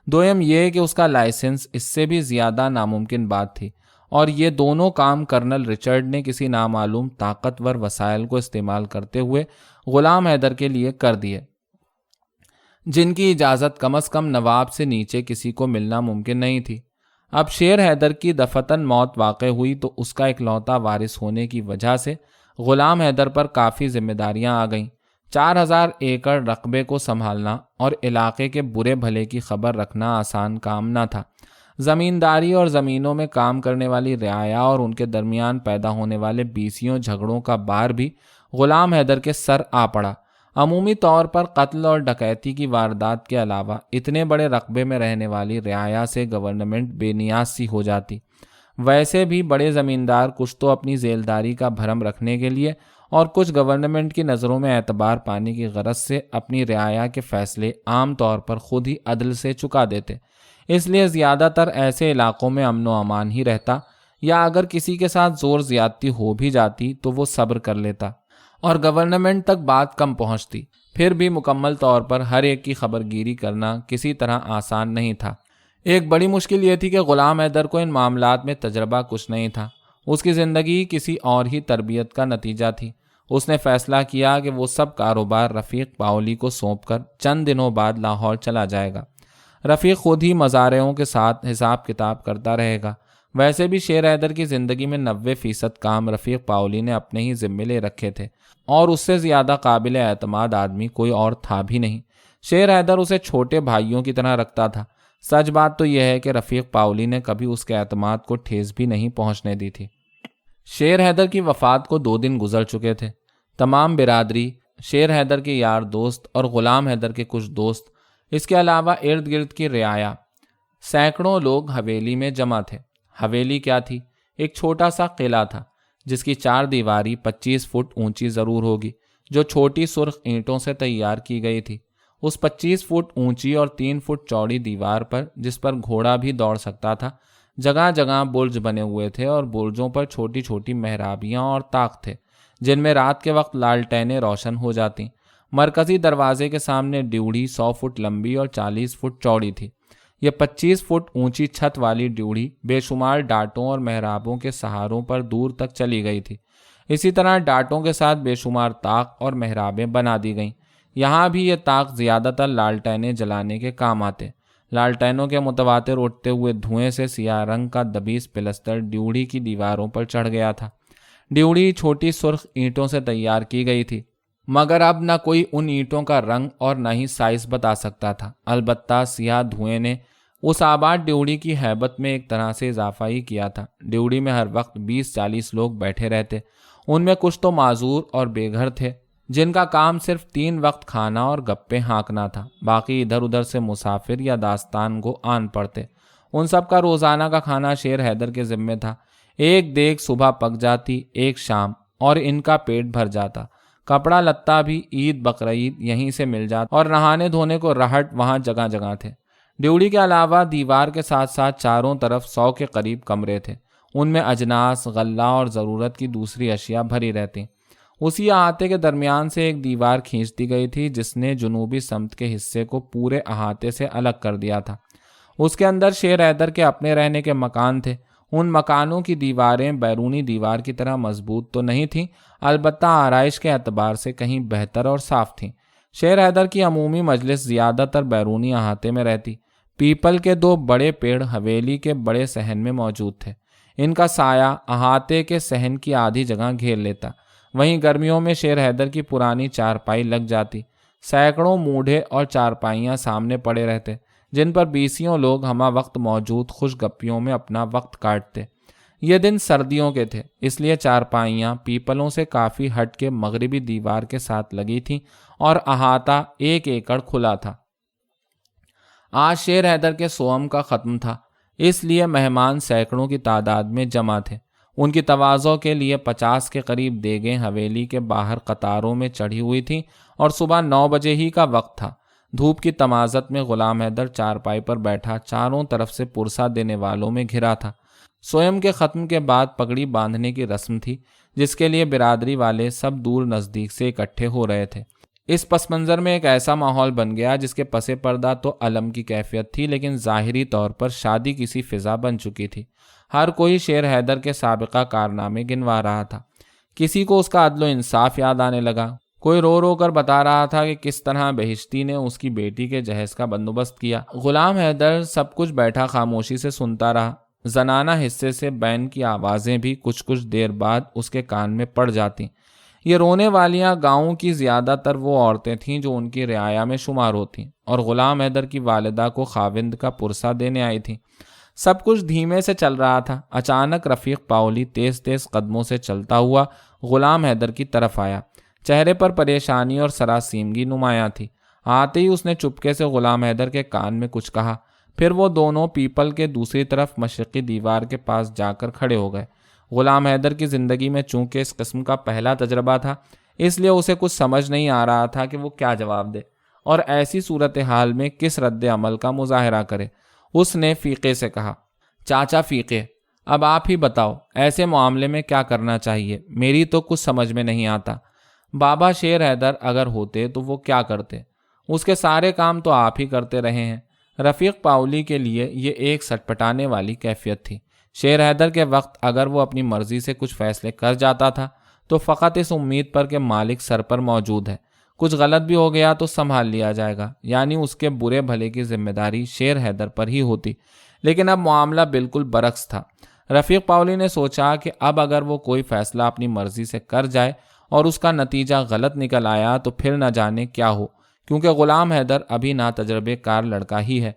دوم یہ کہ اس کا لائسنس اس سے بھی زیادہ ناممکن بات تھی، اور یہ دونوں کام کرنل رچرڈ نے کسی نامعلوم طاقتور وسائل کو استعمال کرتے ہوئے غلام حیدر کے لیے کر دیے، جن کی اجازت کم از کم نواب سے نیچے کسی کو ملنا ممکن نہیں تھی۔ اب شیر حیدر کی دفتن موت واقع ہوئی تو اس کا اکلوتا وارث ہونے کی وجہ سے غلام حیدر پر کافی ذمہ داریاں آ گئیں۔ 4000 ایکڑ رقبے کو سنبھالنا اور علاقے کے برے بھلے کی خبر رکھنا آسان کام نہ تھا۔ زمینداری اور زمینوں میں کام کرنے والی رعایا اور ان کے درمیان پیدا ہونے والے بیسیوں جھگڑوں کا بار بھی غلام حیدر کے سر آ پڑا۔ عمومی طور پر قتل اور ڈکیتی کی واردات کے علاوہ اتنے بڑے رقبے میں رہنے والی رعایا سے گورنمنٹ بے نیاز سی ہو جاتی۔ ویسے بھی بڑے زمیندار کچھ تو اپنی ذیلداری کا بھرم رکھنے کے لیے اور کچھ گورنمنٹ کی نظروں میں اعتبار پانے کی غرض سے اپنی رعایا کے فیصلے عام طور پر خود ہی عدل سے چکا دیتے۔ اس لیے زیادہ تر ایسے علاقوں میں امن و امان ہی رہتا، یا اگر کسی کے ساتھ زور زیادتی ہو بھی جاتی تو وہ صبر کر لیتا اور گورنمنٹ تک بات کم پہنچتی۔ پھر بھی مکمل طور پر ہر ایک کی خبر گیری کرنا کسی طرح آسان نہیں تھا۔ ایک بڑی مشکل یہ تھی کہ غلام حیدر کو ان معاملات میں تجربہ کچھ نہیں تھا۔ اس کی زندگی کسی اور ہی تربیت کا نتیجہ تھی۔ اس نے فیصلہ کیا کہ وہ سب کاروبار رفیق پاولی کو سونپ کر چند دنوں بعد لاہور چلا جائے گا۔ رفیق خود ہی مزارعوں کے ساتھ حساب کتاب کرتا رہے گا۔ ویسے بھی شیر حیدر کی زندگی میں 90% کام رفیق پاؤلی نے اپنے ہی ذمے لے رکھے تھے اور اس سے زیادہ قابل اعتماد آدمی کوئی اور تھا بھی نہیں۔ شیر حیدر اسے چھوٹے بھائیوں کی طرح رکھتا تھا۔ سچ بات تو یہ ہے کہ رفیق پاؤلی نے کبھی اس کے اعتماد کو ٹھیس بھی نہیں پہنچنے دی تھی۔ شیر حیدر کی وفات کو 2 دن گزر چکے تھے۔ تمام برادری، شیر حیدر کے یار دوست اور غلام حیدر کے کچھ دوست، اس کے علاوہ ارد گرد کی رعایا، سینکڑوں لوگ حویلی میں جمع تھے۔ حویلی کیا تھی؟ ایک چھوٹا سا قلعہ تھا جس کی 4 دیواری 25 فٹ اونچی ضرور ہوگی، جو چھوٹی سرخ اینٹوں سے تیار کی گئی تھی۔ اس 25 فٹ اونچی اور 3 فٹ چوڑی دیوار پر، جس پر گھوڑا بھی دوڑ سکتا تھا، جگہ جگہ برج بنے ہوئے تھے اور برجوں پر چھوٹی چھوٹی محرابیاں اور طاق تھے جن میں رات کے وقت لالٹینیں روشن ہو جاتی۔ مرکزی دروازے کے سامنے ڈیوڑی 100 فٹ لمبی اور 40 فٹ چوڑی تھی۔ یہ 25 فٹ اونچی چھت والی ڈیوڑی بے شمار ڈاٹوں اور محرابوں کے سہاروں پر دور تک چلی گئی تھی۔ اسی طرح ڈاٹوں کے ساتھ بے شمار طاق اور محرابیں بنا دی گئیں۔ یہاں بھی یہ طاق زیادہ تر لالٹینیں جلانے کے کام آتے۔ لالٹینوں کے متواتر اٹھتے ہوئے دھوئیں سے سیاہ رنگ کا دبیس پلستر ڈیوڑی کی دیواروں پر چڑھ گیا تھا۔ ڈیوڑی چھوٹی سرخ اینٹوں سے تیار کی گئی تھی، مگر اب نہ کوئی ان اینٹوں کا رنگ اور نہ ہی سائز بتا سکتا تھا۔ البتہ سیاہ دھوئیں نے اس آباد ڈیوڑی کی ہیبت میں ایک طرح سے اضافہ ہی کیا تھا۔ ڈیوڑی میں ہر وقت 20-40 لوگ بیٹھے رہتے۔ ان میں کچھ تو معذور اور بے گھر تھے جن کا کام صرف 3 وقت کھانا اور گپے ہانکنا تھا۔ باقی ادھر ادھر سے مسافر یا داستان گو آن پڑتے۔ ان سب کا روزانہ کا کھانا شیر حیدر کے ذمے تھا۔ ایک دیگ صبح پک جاتی، ایک شام، اور ان کا پیٹ بھر جاتا۔ کپڑا لتا بھی عید بقرعید یہیں سے مل جاتا اور نہانے دھونے کو رہٹ وہاں جگہ جگہ تھے۔ ڈیوڑی کے علاوہ دیوار کے ساتھ ساتھ چاروں طرف 100 کے قریب کمرے تھے۔ ان میں اجناس، غلہ اور ضرورت کی دوسری اشیاء بھری رہتی۔ اسی احاطے کے درمیان سے ایک دیوار کھینچ دی گئی تھی جس نے جنوبی سمت کے حصے کو پورے احاطے سے الگ کر دیا تھا۔ اس کے اندر شیر حیدر کے اپنے رہنے کے مکان تھے۔ ان مکانوں کی دیواریں بیرونی دیوار کی طرح مضبوط تو نہیں تھیں، البتہ آرائش کے اعتبار سے کہیں بہتر اور صاف تھیں۔ شیر حیدر کی عمومی مجلس زیادہ تر بیرونی احاطے میں رہتی۔ پیپل کے 2 بڑے پیڑ حویلی کے بڑے صحن میں موجود تھے۔ ان کا سایہ احاطے کے صحن کی آدھی جگہ گھیر لیتا۔ وہیں گرمیوں میں شیر حیدر کی پرانی چارپائی لگ جاتی۔ سینکڑوں موڑھے اور چارپائیاں سامنے پڑے رہتے جن پر 20 لوگ ہمہ وقت موجود خوش گپیوں میں اپنا وقت کاٹتے۔ یہ دن سردیوں کے تھے، اس لیے چارپائیاں پیپلوں سے کافی ہٹ کے مغربی دیوار کے ساتھ لگی تھیں اور احاطہ 1 ایکڑ کھلا تھا۔ آج شیر حیدر کے صوم کا ختم تھا، اس لیے مہمان سینکڑوں کی تعداد میں جمع تھے۔ ان کی تواضع کے لیے 50 کے قریب دیگیں حویلی کے باہر قطاروں میں چڑھی ہوئی تھیں اور صبح 9 بجے ہی کا وقت تھا۔ دھوپ کی تمازت میں غلام حیدر چارپائی پر بیٹھا چاروں طرف سے پرسا دینے والوں میں گھرا تھا۔ سوئم کے ختم کے بعد پگڑی باندھنے کی رسم تھی جس کے لیے برادری والے سب دور نزدیک سے اکٹھے ہو رہے تھے۔ اس پس منظر میں ایک ایسا ماحول بن گیا جس کے پس پردہ تو علم کی کیفیت تھی، لیکن ظاہری طور پر شادی کی سی فضا بن چکی تھی۔ ہر کوئی شیر حیدر کے سابقہ کارنامے گنوا رہا تھا۔ کسی کو اس کا عدل و انصاف یاد آنے لگا۔ کوئی رو رو کر بتا رہا تھا کہ کس طرح بہشتی نے اس کی بیٹی کے جہیز کا بندوبست کیا۔ غلام حیدر سب کچھ بیٹھا خاموشی سے سنتا رہا۔ زنانہ حصے سے بین کی آوازیں بھی کچھ دیر بعد اس کے کان میں پڑ جاتی۔ یہ رونے والیاں گاؤں کی زیادہ تر وہ عورتیں تھیں جو ان کی رعایا میں شمار ہوتیں اور غلام حیدر کی والدہ کو خاوند کا پرسہ دینے آئی تھیں۔ سب کچھ دھیمے سے چل رہا تھا۔ اچانک رفیق پاؤلی تیز تیز قدموں سے چلتا ہوا غلام حیدر کی طرف آیا۔ چہرے پر پریشانی اور سراسیمگی نمایاں تھی۔ آتے ہی اس نے چپکے سے غلام حیدر کے کان میں کچھ کہا، پھر وہ دونوں پیپل کے دوسری طرف مشرقی دیوار کے پاس جا کر کھڑے ہو گئے۔ غلام حیدر کی زندگی میں چونکہ اس قسم کا پہلا تجربہ تھا، اس لیے اسے کچھ سمجھ نہیں آ رہا تھا کہ وہ کیا جواب دے اور ایسی صورتحال میں کس رد عمل کا مظاہرہ کرے۔ اس نے فیقے سے کہا، چاچا فیقے، اب آپ ہی بتاؤ ایسے معاملے میں کیا کرنا چاہیے؟ میری تو کچھ سمجھ میں نہیں آتا۔ بابا شیر حیدر اگر ہوتے تو وہ کیا کرتے؟ اس کے سارے کام تو آپ ہی کرتے رہے ہیں۔ رفیق پاؤلی کے لیے یہ ایک سٹپٹانے والی کیفیت تھی۔ شیر حیدر کے وقت اگر وہ اپنی مرضی سے کچھ فیصلے کر جاتا تھا تو فقط اس امید پر کہ مالک سر پر موجود ہے، کچھ غلط بھی ہو گیا تو سنبھال لیا جائے گا، یعنی اس کے برے بھلے کی ذمہ داری شیر حیدر پر ہی ہوتی۔ لیکن اب معاملہ بالکل برعکس تھا۔ رفیق پاولی نے سوچا کہ اب اگر وہ کوئی فیصلہ اپنی مرضی سے کر جائے اور اس کا نتیجہ غلط نکل آیا تو پھر نہ جانے کیا ہو، کیونکہ غلام حیدر ابھی ناتجربے کار لڑکا ہی ہے۔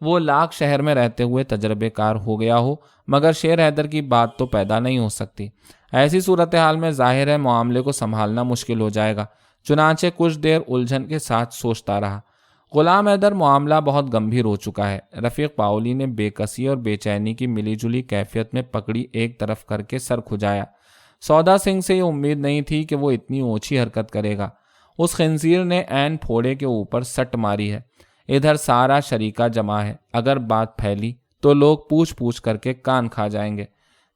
وہ لاکھ شہر میں رہتے ہوئے تجربے کار ہو گیا ہو، مگر شیر حیدر کی بات تو پیدا نہیں ہو سکتی۔ ایسی صورتحال میں ظاہر ہے معاملے کو سنبھالنا مشکل ہو جائے گا۔ چنانچہ کچھ دیر الجھن کے ساتھ سوچتا رہا۔ غلام حیدر معاملہ بہت گمبھیر ہو چکا ہے۔ رفیق پاولی نے بے کسی اور بے چینی کی ملی جلی کیفیت میں پکڑی ایک طرف کر کے سر کھجایا۔ سودا سنگھ سے یہ امید نہیں تھی کہ وہ اتنی اونچی حرکت کرے گا۔ اس خنزیر نے عین پھوڑے کے اوپر سٹ ماری ہے۔ ادھر سارا شریکہ جمع ہے، اگر بات پھیلی تو لوگ پوچھ پوچھ کر کے کان کھا جائیں گے۔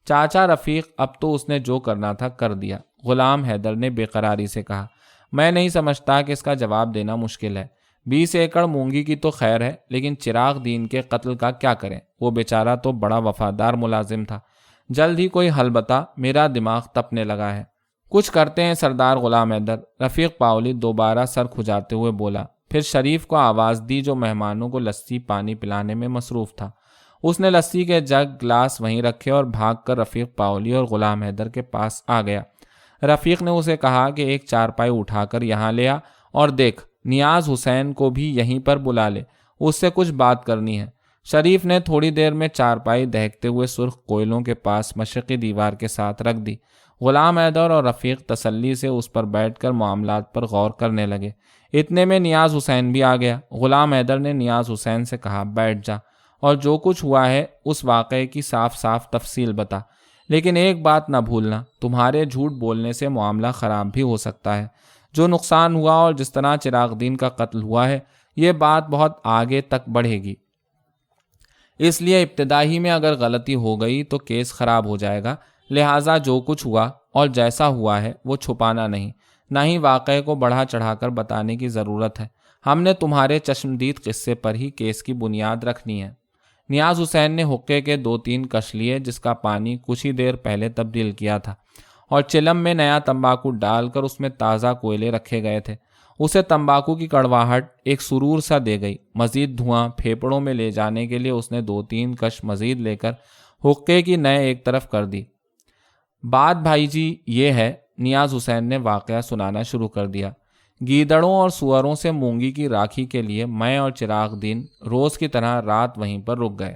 چاچا رفیق، اب تو اس نے جو کرنا تھا کر دیا، غلام حیدر نے بے قراری سے کہا۔ میں نہیں سمجھتا کہ اس کا جواب دینا مشکل ہے۔ 20 ایکڑ مونگی کی تو خیر ہے، لیکن چراغ دین کے قتل کا کیا کریں؟ وہ بیچارہ تو بڑا وفادار ملازم تھا۔ جلد ہی کوئی حل بتا، میرا دماغ تپنے لگا ہے۔ کچھ کرتے ہیں سردار غلام حیدر، رفیق پاولی دوبارہ سر کھجاتے ہوئے بولا۔ پھر شریف کو آواز دی جو مہمانوں کو لسی پانی پلانے میں مصروف تھا۔ اس نے لسی کے جگ گلاس وہیں رکھے اور بھاگ کر رفیق پاولی اور غلام حیدر کے پاس آ گیا۔ رفیق نے اسے کہا کہ ایک چارپائی اٹھا کر یہاں لے آ، اور دیکھ نیاز حسین کو بھی یہیں پر بلا لے، اس سے کچھ بات کرنی ہے۔ شریف نے تھوڑی دیر میں چارپائی دہکتے ہوئے سرخ کوئلوں کے پاس مشرقی دیوار کے ساتھ رکھ دی۔ غلام حیدر اور رفیق تسلی سے اس پر بیٹھ کر معاملات پر غور کرنے لگے۔ اتنے میں نیاز حسین بھی آ گیا۔ غلام حیدر نے نیاز حسین سے کہا، بیٹھ جا اور جو کچھ ہوا ہے اس واقعے کی صاف صاف تفصیل بتا، لیکن ایک بات نہ بھولنا، تمہارے جھوٹ بولنے سے معاملہ خراب بھی ہو سکتا ہے۔ جو نقصان ہوا اور جس طرح چراغ دین کا قتل ہوا ہے، یہ بات بہت آگے تک بڑھے گی، اس لیے ابتدائی میں اگر غلطی ہو گئی تو کیس خراب ہو جائے گا۔ لہٰذا جو کچھ ہوا اور جیسا ہوا ہے وہ چھپانا نہیں، نہ ہی واقعے کو بڑھا چڑھا کر بتانے کی ضرورت ہے۔ ہم نے تمہارے چشمدید قصے پر ہی کیس کی بنیاد رکھنی ہے۔ نیاز حسین نے حقے کے 2-3 کش لیے جس کا پانی کچھ ہی دیر پہلے تبدیل کیا تھا، اور چلم میں نیا تمباکو ڈال کر اس میں تازہ کوئلے رکھے گئے تھے۔ اسے تمباکو کی کڑواہٹ ایک سرور سا دے گئی۔ مزید دھواں پھیپڑوں میں لے جانے کے لیے اس نے 2-3 کش مزید لے کر حقے کی نئے ایک طرف کر دی۔ بات بھائی جی یہ ہے، نیاز حسین نے واقعہ سنانا شروع کر دیا۔ گیدڑوں اور سوروں سے مونگی کی راکھی کے لیے میں اور چراغ دین روز کی طرح رات وہیں پر رک گئے۔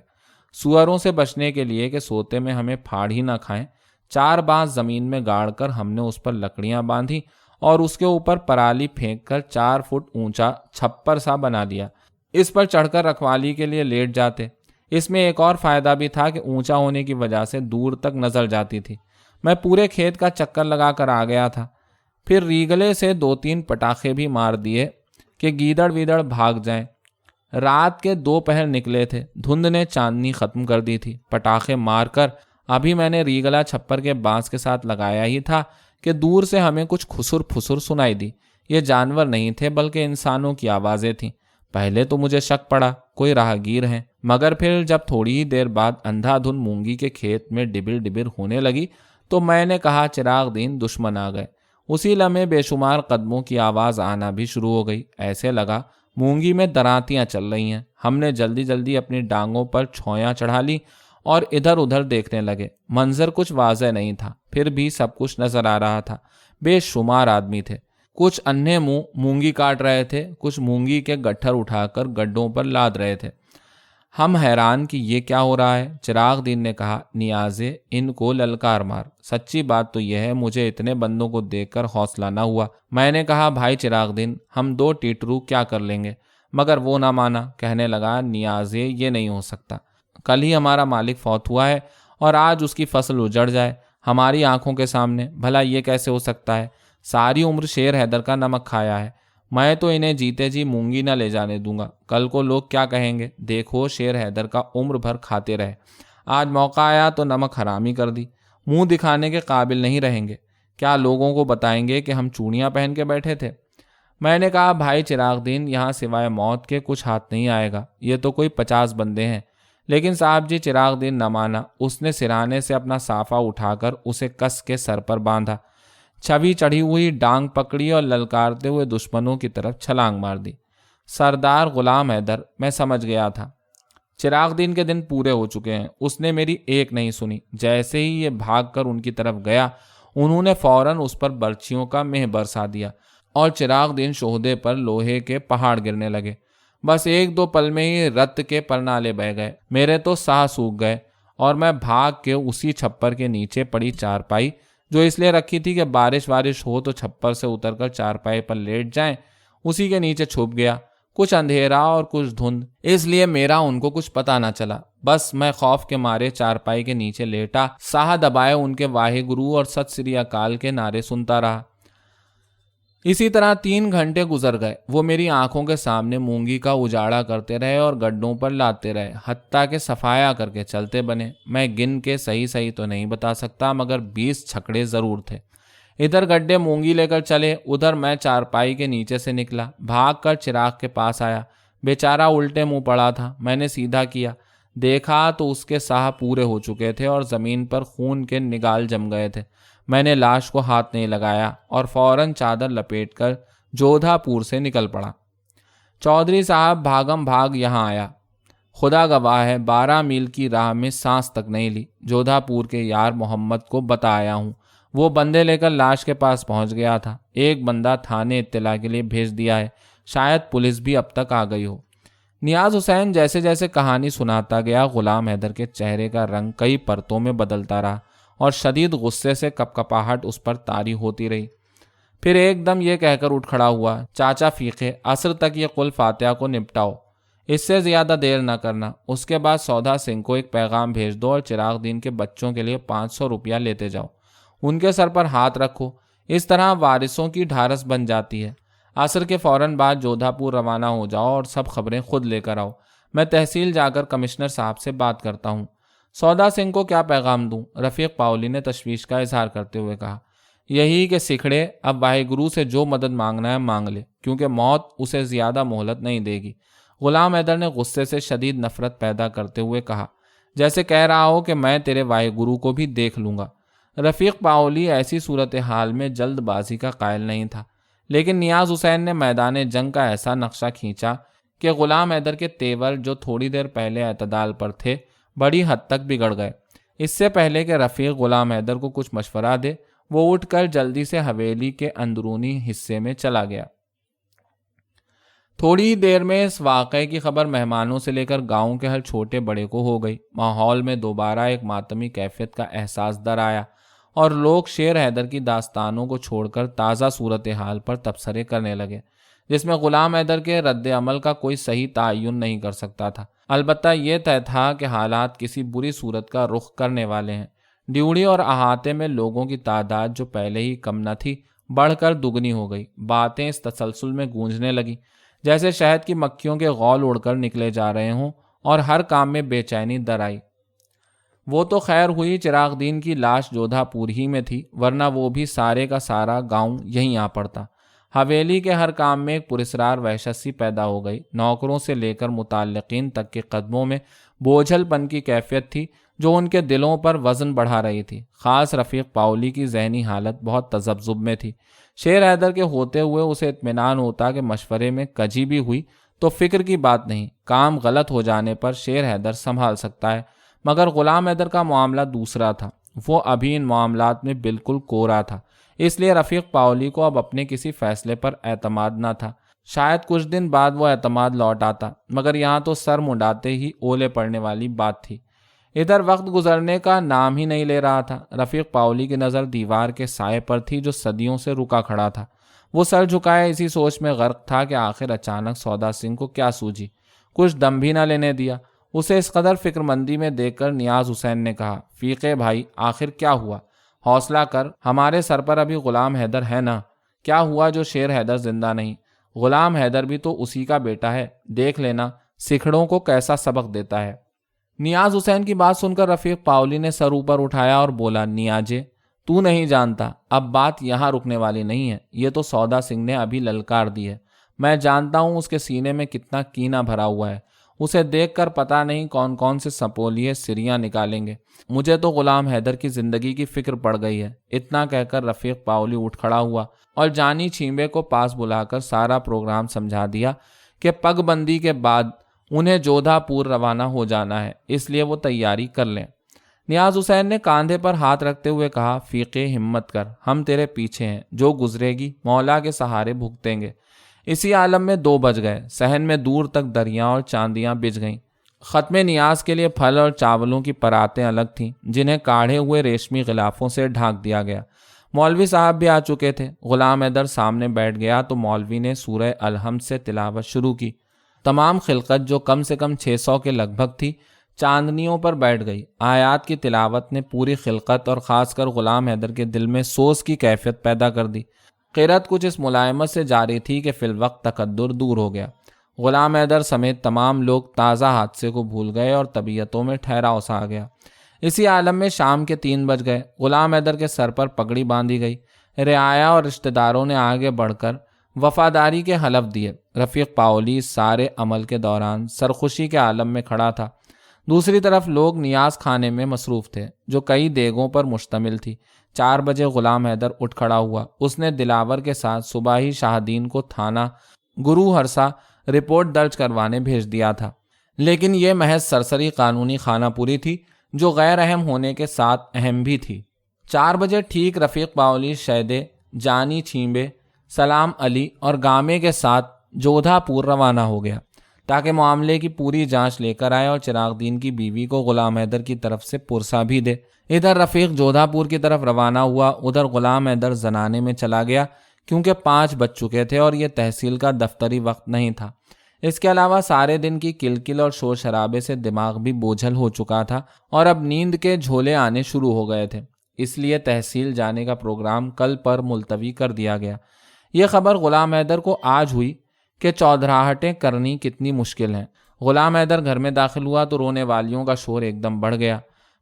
سوروں سے بچنے کے لیے کہ سوتے میں ہمیں پھاڑ ہی نہ کھائیں، 4 بانس زمین میں گاڑ کر ہم نے اس پر لکڑیاں باندھی اور اس کے اوپر پرالی پھینک کر 4 فٹ اونچا چھپر سا بنا دیا۔ اس پر چڑھ کر رکھوالی کے لیے لیٹ جاتے۔ اس میں ایک اور فائدہ بھی تھا کہ اونچا ہونے کی وجہ سے دور تک نظر جاتی تھی۔ میں پورے کھیت کا چکر لگا کر آ گیا تھا، پھر ریگلے سے 2-3 پٹاخے بھی مار دیے کہ گیدڑ ویدڑ بھاگ جائیں۔ رات کے 2 پہر نکلے تھے، دھند نے چاندنی ختم کر دی تھی۔ پٹاخے مار کر ابھی میں نے ریگلا چھپر کے بانس کے ساتھ لگایا ہی تھا کہ دور سے ہمیں کچھ خسر پھسر سنائی دی۔ یہ جانور نہیں تھے بلکہ انسانوں کی آوازیں تھیں۔ پہلے تو مجھے شک پڑا کوئی راہگیر ہیں، مگر پھر جب تھوڑی ہی دیر بعد اندھا دھن مونگی کے کھیت میں ڈبر ڈبر ہونے لگی تو میں نے کہا چراغ دین دشمن آ گئے۔ اسی لمحے بے شمار قدموں کی آواز آنا بھی شروع ہو گئی۔ ایسے لگا مونگی میں درانتیاں چل رہی ہیں۔ ہم نے جلدی جلدی اپنی ڈانگوں پر چھویاں چڑھا لی اور ادھر ادھر دیکھنے لگے۔ منظر کچھ واضح نہیں تھا، پھر بھی سب کچھ نظر آ رہا تھا۔ بے شمار آدمی تھے، کچھ انھے منہ مونگی کاٹ رہے تھے، کچھ مونگی کے گٹھر اٹھا کر گڈھوں پر لاد رہے تھے۔ ہم حیران کہ یہ کیا ہو رہا ہے۔ چراغ دین نے کہا، نیازے ان کو للکار مار۔ سچی بات تو یہ ہے مجھے اتنے بندوں کو دیکھ کر حوصلہ نہ ہوا۔ میں نے کہا بھائی چراغ دین ہم 2 ٹیٹرو کیا کر لیں گے، مگر وہ نہ مانا، کہنے لگا نیازے یہ نہیں ہو سکتا، کل ہی ہمارا مالک فوت ہوا ہے اور آج اس کی فصل اجڑ جائے ہماری آنکھوں کے سامنے، بھلا یہ کیسے ہو سکتا ہے؟ ساری عمر شیر حیدر کا نمک کھایا ہے، میں تو انہیں جیتے جی مونگی نہ لے جانے دوں گا۔ کل کو لوگ کیا کہیں گے؟ دیکھو شیر حیدر کا عمر بھر کھاتے رہے، آج موقع آیا تو نمک حرامی کر دی، منہ دکھانے کے قابل نہیں رہیں گے۔ کیا لوگوں کو بتائیں گے کہ ہم چوڑیاں پہن کے بیٹھے تھے؟ میں نے کہا بھائی چراغ دین یہاں سوائے موت کے کچھ ہاتھ نہیں آئے گا، یہ تو کوئی 50 بندے ہیں۔ لیکن صاحب جی چراغ دین نہ مانا، اس نے سرانے سے اپنا صافہ اٹھا کر اسے کس کے سر پر باندھا، چھوی چڑھی ہوئی ڈانگ پکڑی اور للکارتے ہوئے دشمنوں کی طرف چھلانگ مار دی۔ سردار غلام حیدر، میں سمجھ گیا تھا۔ چراغ دین کے دن پورے ہو چکے ہیں، اس نے میری ایک نہیں سنی۔ جیسے ہی یہ بھاگ کر ان کی طرف گیا، انہوں نے فوراً اس پر برچھیوں کا مہ برسا دیا اور چراغ دین شہدے پر لوہے کے پہاڑ گرنے لگے۔ بس ایک دو پل میں ہی رت کے پرنالے بہہ گئے، میرے تو سانہ سوکھ گئے اور میں بھاگ کے اسی چھپر کے نیچے پڑی چارپائی، جو اس لیے رکھی تھی کہ بارش ہو تو چھپر سے اتر کر چارپائی پر لیٹ جائیں، اسی کے نیچے چھپ گیا۔ کچھ اندھیرا اور کچھ دھند، اس لیے میرا ان کو کچھ پتہ نہ چلا۔ بس میں خوف کے مارے چارپائی کے نیچے لیٹا، ساہ دبائے ان کے واہے گرو اور ست سری اکال کے نعرے سنتا رہا۔ اسی طرح 3 گھنٹے گزر گئے۔ وہ میری آنکھوں کے سامنے مونگی کا اجاڑا کرتے رہے اور گڈھوں پر لاتے رہے، حتیٰ کہ صفایا کر کے چلتے بنے۔ میں گن کے صحیح تو نہیں بتا سکتا، مگر 20 چھکڑے ضرور تھے۔ ادھر گڈھے مونگی لے کر چلے، ادھر میں چارپائی کے نیچے سے نکلا، بھاگ کر چراغ کے پاس آیا۔ بیچارہ الٹے منہ پڑا تھا۔ میں نے سیدھا کیا، دیکھا تو اس کے ساہ پورے ہو چکے تھے اور زمین پر خون کے نگال جم گئے تھے۔ میں نے لاش کو ہاتھ نہیں لگایا اور فوراً چادر لپیٹ کر جودھا پور سے نکل پڑا۔ چودھری صاحب بھاگم بھاگ یہاں آیا، خدا گواہ ہے 12 میل کی راہ میں سانس تک نہیں لی۔ جودھا پور کے یار محمد کو بتایا ہوں، وہ بندے لے کر لاش کے پاس پہنچ گیا تھا۔ ایک بندہ تھانے اطلاع کے لیے بھیج دیا ہے، شاید پولیس بھی اب تک آ گئی ہو۔ نیاز حسین جیسے جیسے کہانی سناتا گیا، غلام حیدر کے چہرے کا رنگ کئی پرتوں میں بدلتا رہا اور شدید غصے سے کپکپاہٹ اس پر طاری ہوتی رہی۔ پھر ایک دم یہ کہہ کر اٹھ کھڑا ہوا، چاچا فیقے، عصر تک یہ قل فاتحہ کو نپٹاؤ، اس سے زیادہ دیر نہ کرنا۔ اس کے بعد سودا سنگھ کو ایک پیغام بھیج دو اور چراغ دین کے بچوں کے لیے 500 روپیہ لیتے جاؤ، ان کے سر پر ہاتھ رکھو، اس طرح وارثوں کی ڈھارس بن جاتی ہے۔ عصر کے فوراً بعد جودھا پور روانہ ہو جاؤ اور سب خبریں خود لے کر آؤ۔ میں تحصیل جا کر کمشنر صاحب سے بات کرتا ہوں۔ سودا سنگھ کو کیا پیغام دوں؟ رفیق پاؤلی نے تشویش کا اظہار کرتے ہوئے کہا۔ یہی کہ سکھڑے اب واحد گرو سے جو مدد مانگنا ہے مانگ لے، کیونکہ موت اسے زیادہ مہلت نہیں دے گی۔ غلام حیدر نے غصے سے شدید نفرت پیدا کرتے ہوئے کہا، جیسے کہہ رہا ہو کہ میں تیرے واحد گرو کو بھی دیکھ لوں گا۔ رفیق پاؤلی ایسی صورتحال میں جلد بازی کا قائل نہیں تھا، لیکن نیاز حسین نے میدان جنگ کا ایسا نقشہ کھینچا کہ غلام حیدر کے تیور جو تھوڑی دیر پہلے اعتدال پر تھے بڑی حد تک بگڑ گئے۔ اس سے پہلے کہ رفیق غلام حیدر کو کچھ مشورہ دے، وہ اٹھ کر جلدی سے حویلی کے اندرونی حصے میں چلا گیا۔ تھوڑی ہی دیر میں اس واقعے کی خبر مہمانوں سے لے کر گاؤں کے ہر چھوٹے بڑے کو ہو گئی۔ ماحول میں دوبارہ ایک ماتمی کیفیت کا احساس در آیا اور لوگ شیر حیدر کی داستانوں کو چھوڑ کر تازہ صورتحال پر تبصرے کرنے لگے، جس میں غلام حیدر کے رد عمل کا کوئی صحیح تعین نہیں کر سکتا تھا۔ البتہ یہ طے تھا کہ حالات کسی بری صورت کا رخ کرنے والے ہیں۔ ڈیوڑی اور احاطے میں لوگوں کی تعداد جو پہلے ہی کم نہ تھی، بڑھ کر دگنی ہو گئی۔ باتیں اس تسلسل میں گونجنے لگیں جیسے شہد کی مکھیوں کے غول اڑ کر نکلے جا رہے ہوں، اور ہر کام میں بے چینی در آئی۔ وہ تو خیر ہوئی چراغ دین کی لاش جودھا پور ہی میں تھی، ورنہ وہ بھی سارے کا سارا گاؤں یہیں آ پڑتا۔ حویلی کے ہر کام میں ایک پراسرار وحشت سی پیدا ہو گئی۔ نوکروں سے لے کر متعلقین تک کے قدموں میں بوجھل پن کی کیفیت تھی جو ان کے دلوں پر وزن بڑھا رہی تھی۔ خاص رفیق پاؤلی کی ذہنی حالت بہت تذبذب میں تھی۔ شیر حیدر کے ہوتے ہوئے اسے اطمینان ہوتا کہ مشورے میں کجی بھی ہوئی تو فکر کی بات نہیں، کام غلط ہو جانے پر شیر حیدر سنبھال سکتا ہے، مگر غلام حیدر کا معاملہ دوسرا تھا۔ وہ ابھی ان معاملات میں بالکل کورا تھا، اس لیے رفیق پاؤلی کو اب اپنے کسی فیصلے پر اعتماد نہ تھا۔ شاید کچھ دن بعد وہ اعتماد لوٹ آتا، مگر یہاں تو سر منڈاتے ہی اولے پڑنے والی بات تھی۔ ادھر وقت گزرنے کا نام ہی نہیں لے رہا تھا۔ رفیق پاؤلی کی نظر دیوار کے سائے پر تھی جو صدیوں سے رکا کھڑا تھا۔ وہ سر جھکائے اسی سوچ میں غرق تھا کہ آخر اچانک سودا سنگھ کو کیا سوجی، کچھ دم بھی نہ لینے دیا۔ اسے اس قدر فکر مندی میں دیکھ کر نیاز حسین نے کہا، فیقے بھائی آخر کیا ہوا؟ حوصلہ کر، ہمارے سر پر ابھی غلام حیدر ہے نا؟ کیا ہوا جو شیر حیدر زندہ نہیں؟ غلام حیدر بھی تو اسی کا بیٹا ہے، دیکھ لینا سکھڑوں کو کیسا سبق دیتا ہے۔ نیاز حسین کی بات سن کر رفیق پاؤلی نے سر اوپر اٹھایا اور بولا، نیاجے تو نہیں جانتا، اب بات یہاں رکنے والی نہیں ہے، یہ تو سودا سنگھ نے ابھی للکار دی ہے۔ میں جانتا ہوں اس کے سینے میں کتنا کینہ بھرا ہوا ہے، اسے دیکھ کر پتہ نہیں کون کون سے سپولیے سریاں نکالیں گے۔ مجھے تو غلام حیدر کی زندگی کی فکر پڑ گئی ہے۔ اتنا کہہ کر رفیق پاؤلی اٹھ کھڑا ہوا اور جانی چھیمبے کو پاس بلا کر سارا پروگرام سمجھا دیا کہ پگ بندی کے بعد انہیں جودھا پور روانہ ہو جانا ہے، اس لیے وہ تیاری کر لیں۔ نیاز حسین نے کاندھے پر ہاتھ رکھتے ہوئے کہا، فیقے ہمت کر، ہم تیرے پیچھے ہیں، جو گزرے گی مولا کے سہارے بھگتیں گے۔ اسی عالم میں 2 بج گئے، صحن میں دور تک دریاں اور چاندیاں بجھ گئیں۔ ختم نیاز کے لیے پھل اور چاولوں کی پراتیں الگ تھیں، جنہیں کاڑھے ہوئے ریشمی غلافوں سے ڈھانک دیا گیا۔ مولوی صاحب بھی آ چکے تھے۔ غلام حیدر سامنے بیٹھ گیا تو مولوی نے سورہ الحمد سے تلاوت شروع کی۔ تمام خلقت، جو کم سے کم 600 کے لگ بھگ تھی، چاندنیوں پر بیٹھ گئی۔ آیات کی تلاوت نے پوری خلقت اور خاص کر غلام حیدر کے دل میں سوز کی کیفیت پیدا کر دی۔ قرأت کچھ اس ملائمت سے جاری تھی کہ فی الوقت تکدر دور ہو گیا۔ غلام حیدر سمیت تمام لوگ تازہ حادثے کو بھول گئے اور طبیعتوں میں ٹھہراؤ سا آ گیا۔ اسی عالم میں شام کے 3 بج گئے۔ غلام حیدر کے سر پر پگڑی باندھی گئی۔ رعایا اور رشتہ داروں نے آگے بڑھ کر وفاداری کے حلف دیے۔ رفیق پاولی سارے عمل کے دوران سرخوشی کے عالم میں کھڑا تھا۔ دوسری طرف لوگ نیاز کھانے میں مصروف تھے، جو کئی دیگوں پر مشتمل تھی۔ 4 بجے غلام حیدر اٹھ کھڑا ہوا۔ اس نے دلاور کے ساتھ صباحی شاہدین کو تھانہ گرو ہرسا رپورٹ درج کروانے بھیج دیا تھا، لیکن یہ محض سرسری قانونی خانہ پوری تھی، جو غیر اہم ہونے کے ساتھ اہم بھی تھی۔ 4 بجے ٹھیک رفیق پاولی شیدے، جانی چھیمبے، سلام علی اور گامے کے ساتھ جودھا پور روانہ ہو گیا، تاکہ معاملے کی پوری جانچ لے کر آئے اور چراغ دین کی بیوی کو غلام حیدر کی طرف سے پرسہ بھی دے۔ ادھر رفیق جودھا پور کی طرف روانہ ہوا، ادھر غلام حیدر زنانے میں چلا گیا، کیونکہ 5 بج چکے تھے اور یہ تحصیل کا دفتری وقت نہیں تھا۔ اس کے علاوہ سارے دن کی کلکل اور شور شرابے سے دماغ بھی بوجھل ہو چکا تھا اور اب نیند کے جھولے آنے شروع ہو گئے تھے، اس لیے تحصیل جانے کا پروگرام کل پر ملتوی کر دیا گیا۔ یہ خبر غلام حیدر کو آج ہوئی کہ چودراہٹیں کرنی کتنی مشکل ہیں۔ غلام حیدر گھر میں داخل ہوا تو رونے والیوں کا شور ایک دم بڑھ گیا۔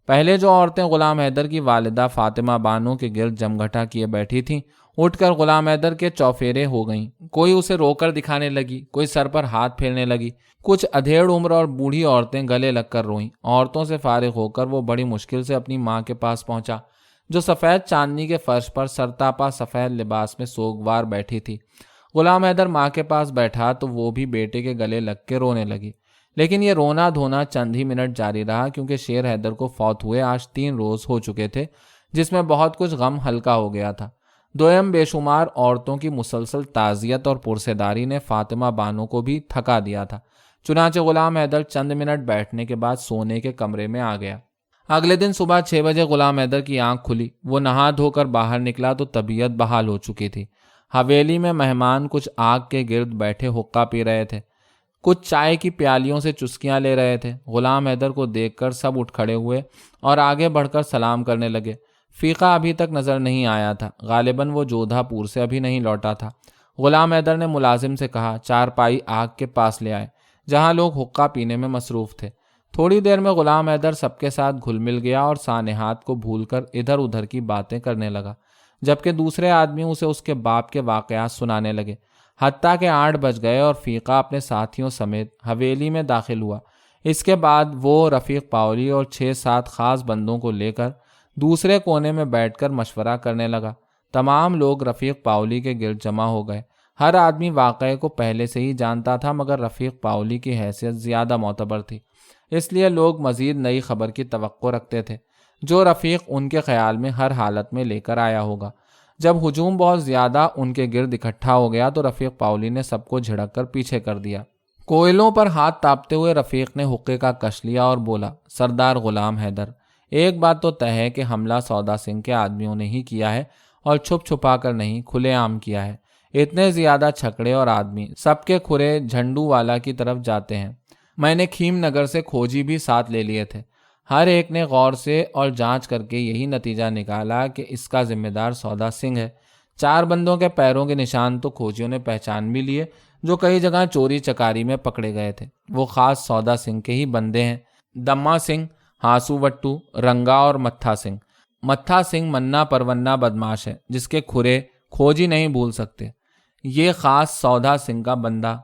پہلے جو عورتیں غلام حیدر کی والدہ فاطمہ بانو کے گرد جمگھٹا کیے بیٹھی تھیں، اٹھ کر غلام حیدر کے چوفیرے ہو گئیں۔ کوئی اسے رو کر دکھانے لگی، کوئی سر پر ہاتھ پھیرنے لگی، کچھ ادھیڑ عمر اور بوڑھی عورتیں گلے لگ کر روئیں۔ عورتوں سے فارغ ہو کر وہ بڑی مشکل سے اپنی ماں کے پاس پہنچا، جو سفید چاندنی کے فرش پر سرتاپا سفید لباس میں سوگوار بیٹھی تھی۔ غلام حیدر ماں کے پاس بیٹھا تو وہ بھی بیٹے کے گلے لگ کے رونے لگی، لیکن یہ رونا دھونا چند ہی منٹ جاری رہا، کیونکہ شیر حیدر کو فوت ہوئے آج 3 روز ہو چکے تھے، جس میں بہت کچھ غم ہلکا ہو گیا تھا۔ دوئم بے شمار عورتوں کی مسلسل تعزیت اور پرسیداری نے فاطمہ بانو کو بھی تھکا دیا تھا۔ چنانچہ غلام حیدر چند منٹ بیٹھنے کے بعد سونے کے کمرے میں آ گیا۔ اگلے دن صبح 6 بجے غلام حیدر کی آنکھ کھلی۔ وہ نہا دھو کر باہر نکلا تو طبیعت بحال ہو چکی تھی۔ حویلی میں مہمان کچھ آگ کے گرد بیٹھے حقہ پی رہے تھے، کچھ چائے کی پیالیوں سے چسکیاں لے رہے تھے۔ غلام حیدر کو دیکھ کر سب اٹھ کھڑے ہوئے اور آگے بڑھ کر سلام کرنے لگے۔ فیقہ ابھی تک نظر نہیں آیا تھا، غالباً وہ جودھا پور سے ابھی نہیں لوٹا تھا۔ غلام حیدر نے ملازم سے کہا 4 پائی آگ کے پاس لے آئے، جہاں لوگ حقہ پینے میں مصروف تھے۔ تھوڑی دیر میں غلام حیدر سب کے ساتھ گھل مل گیا اور سانحات کو بھول کر ادھر ادھر کی باتیں کرنے لگا، جبکہ دوسرے آدمی اسے اس کے باپ کے واقعات سنانے لگے۔ حتیٰ کہ 8 بج گئے اور فیقہ اپنے ساتھیوں سمیت حویلی میں داخل ہوا۔ اس کے بعد وہ رفیق پاولی اور 6-7 خاص بندوں کو لے کر دوسرے کونے میں بیٹھ کر مشورہ کرنے لگا۔ تمام لوگ رفیق پاولی کے گرد جمع ہو گئے۔ ہر آدمی واقعے کو پہلے سے ہی جانتا تھا، مگر رفیق پاولی کی حیثیت زیادہ معتبر تھی، اس لیے لوگ مزید نئی خبر کی توقع رکھتے تھے، جو رفیق ان کے خیال میں ہر حالت میں لے کر آیا ہوگا۔ جب ہجوم بہت زیادہ ان کے گرد اکٹھا ہو گیا تو رفیق پاولی نے سب کو جھڑک کر پیچھے کر دیا۔ کوئلوں پر ہاتھ تاپتے ہوئے رفیق نے حقے کا کش لیا اور بولا، سردار غلام حیدر، ایک بات تو طے ہے کہ حملہ سودا سنگھ کے آدمیوں نے ہی کیا ہے، اور چھپ چھپا کر نہیں، کھلے عام کیا ہے۔ اتنے زیادہ چھکڑے اور آدمی سب کے کھرے جھنڈو والا کی طرف جاتے ہیں۔ میں نے کھیم نگر سے کھوجی بھی ساتھ لے لیے تھے۔ ہر ایک نے غور سے اور جانچ کر کے یہی نتیجہ نکالا کہ اس کا ذمہ دار سودا سنگھ ہے۔ 4 بندوں کے پیروں کے نشان تو کھوجیوں نے پہچان بھی لیے، جو کئی جگہ چوری چکاری میں پکڑے گئے تھے۔ وہ خاص سودا سنگھ کے ہی بندے ہیں، دما سنگھ، ہاسو وٹو، رنگا اور متھا سنگھ۔ متھا سنگھ منا پرونہ بدماش ہے، جس کے کھرے کھوجی نہیں بھول سکتے۔ یہ خاص سودا سنگھ کا بندہ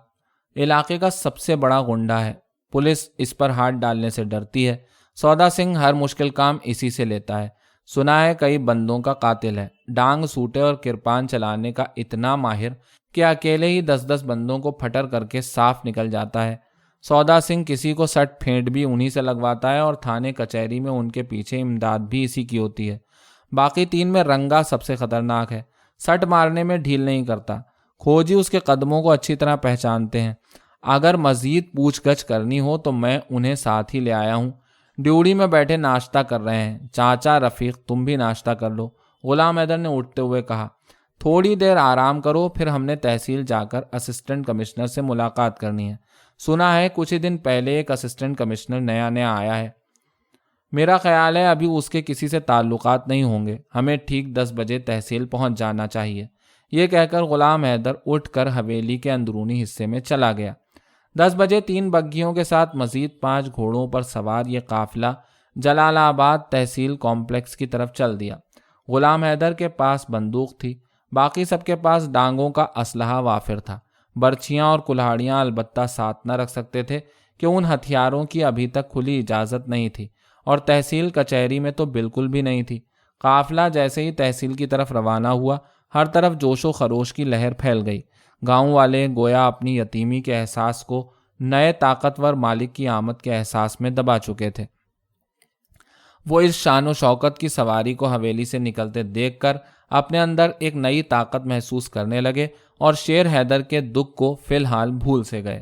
علاقے کا سب سے بڑا گنڈا ہے، پولیس اس پر ہاتھ ڈالنے سے ڈرتی ہے۔ سودا سنگھ ہر مشکل کام اسی سے لیتا ہے، سنا ہے کئی بندوں کا قاتل ہے۔ ڈانگ سوٹے اور کرپان چلانے کا اتنا ماہر کہ اکیلے ہی 10-10 بندوں کو پھٹر کر کے صاف نکل جاتا ہے۔ سودا سنگھ کسی کو سٹ پھینٹ بھی انہی سے لگواتا ہے اور تھانے کچہری میں ان کے پیچھے امداد بھی اسی کی ہوتی ہے۔ باقی 3 میں رنگا سب سے خطرناک ہے، سٹ مارنے میں ڈھیل نہیں کرتا۔ کھوجی اس کے قدموں کو اچھی طرح پہچانتے ہیں۔ اگر مزید پوچھ گچھ کرنی ہو تو میں انہیں ساتھ ہی لے آیا ہوں۔ ڈیوڑی میں بیٹھے ناشتہ کر رہے ہیں۔ چاچا رفیق تم بھی ناشتہ کر لو، غلام حیدر نے اٹھتے ہوئے کہا۔ تھوڑی دیر آرام کرو، پھر ہم نے تحصیل جا کر اسسٹنٹ کمشنر سے ملاقات کرنی ہے۔ سنا ہے کچھ ہی دن پہلے ایک اسسٹنٹ کمشنر نیا آیا ہے۔ میرا خیال ہے ابھی اس کے کسی سے تعلقات نہیں ہوں گے۔ ہمیں ٹھیک 10 بجے تحصیل پہنچ جانا چاہیے۔ یہ کہہ کر غلام حیدر اٹھ کر حویلی کے اندرونی حصے میں چلا گیا۔ 10 بجے 3 بگھیوں کے ساتھ مزید 5 گھوڑوں پر سوار یہ قافلہ جلال آباد تحصیل کمپلیکس کی طرف چل دیا۔ غلام حیدر کے پاس بندوق تھی، باقی سب کے پاس ڈانگوں کا اسلحہ وافر تھا۔ برچھیاں اور کلہاڑیاں البتہ ساتھ نہ رکھ سکتے تھے کہ ان ہتھیاروں کی ابھی تک کھلی اجازت نہیں تھی، اور تحصیل کچہری میں تو بالکل بھی نہیں تھی۔ قافلہ جیسے ہی تحصیل کی طرف روانہ ہوا، ہر طرف جوش و خروش کی لہر پھیل گئی۔ گاؤں والے گویا اپنی یتیمی کے احساس کو نئے طاقتور مالک کی آمد کے احساس میں دبا چکے تھے۔ وہ اس شان و شوکت کی سواری کو حویلی سے نکلتے دیکھ کر اپنے اندر ایک نئی طاقت محسوس کرنے لگے اور شیر حیدر کے دکھ کو فی الحال بھول سے گئے۔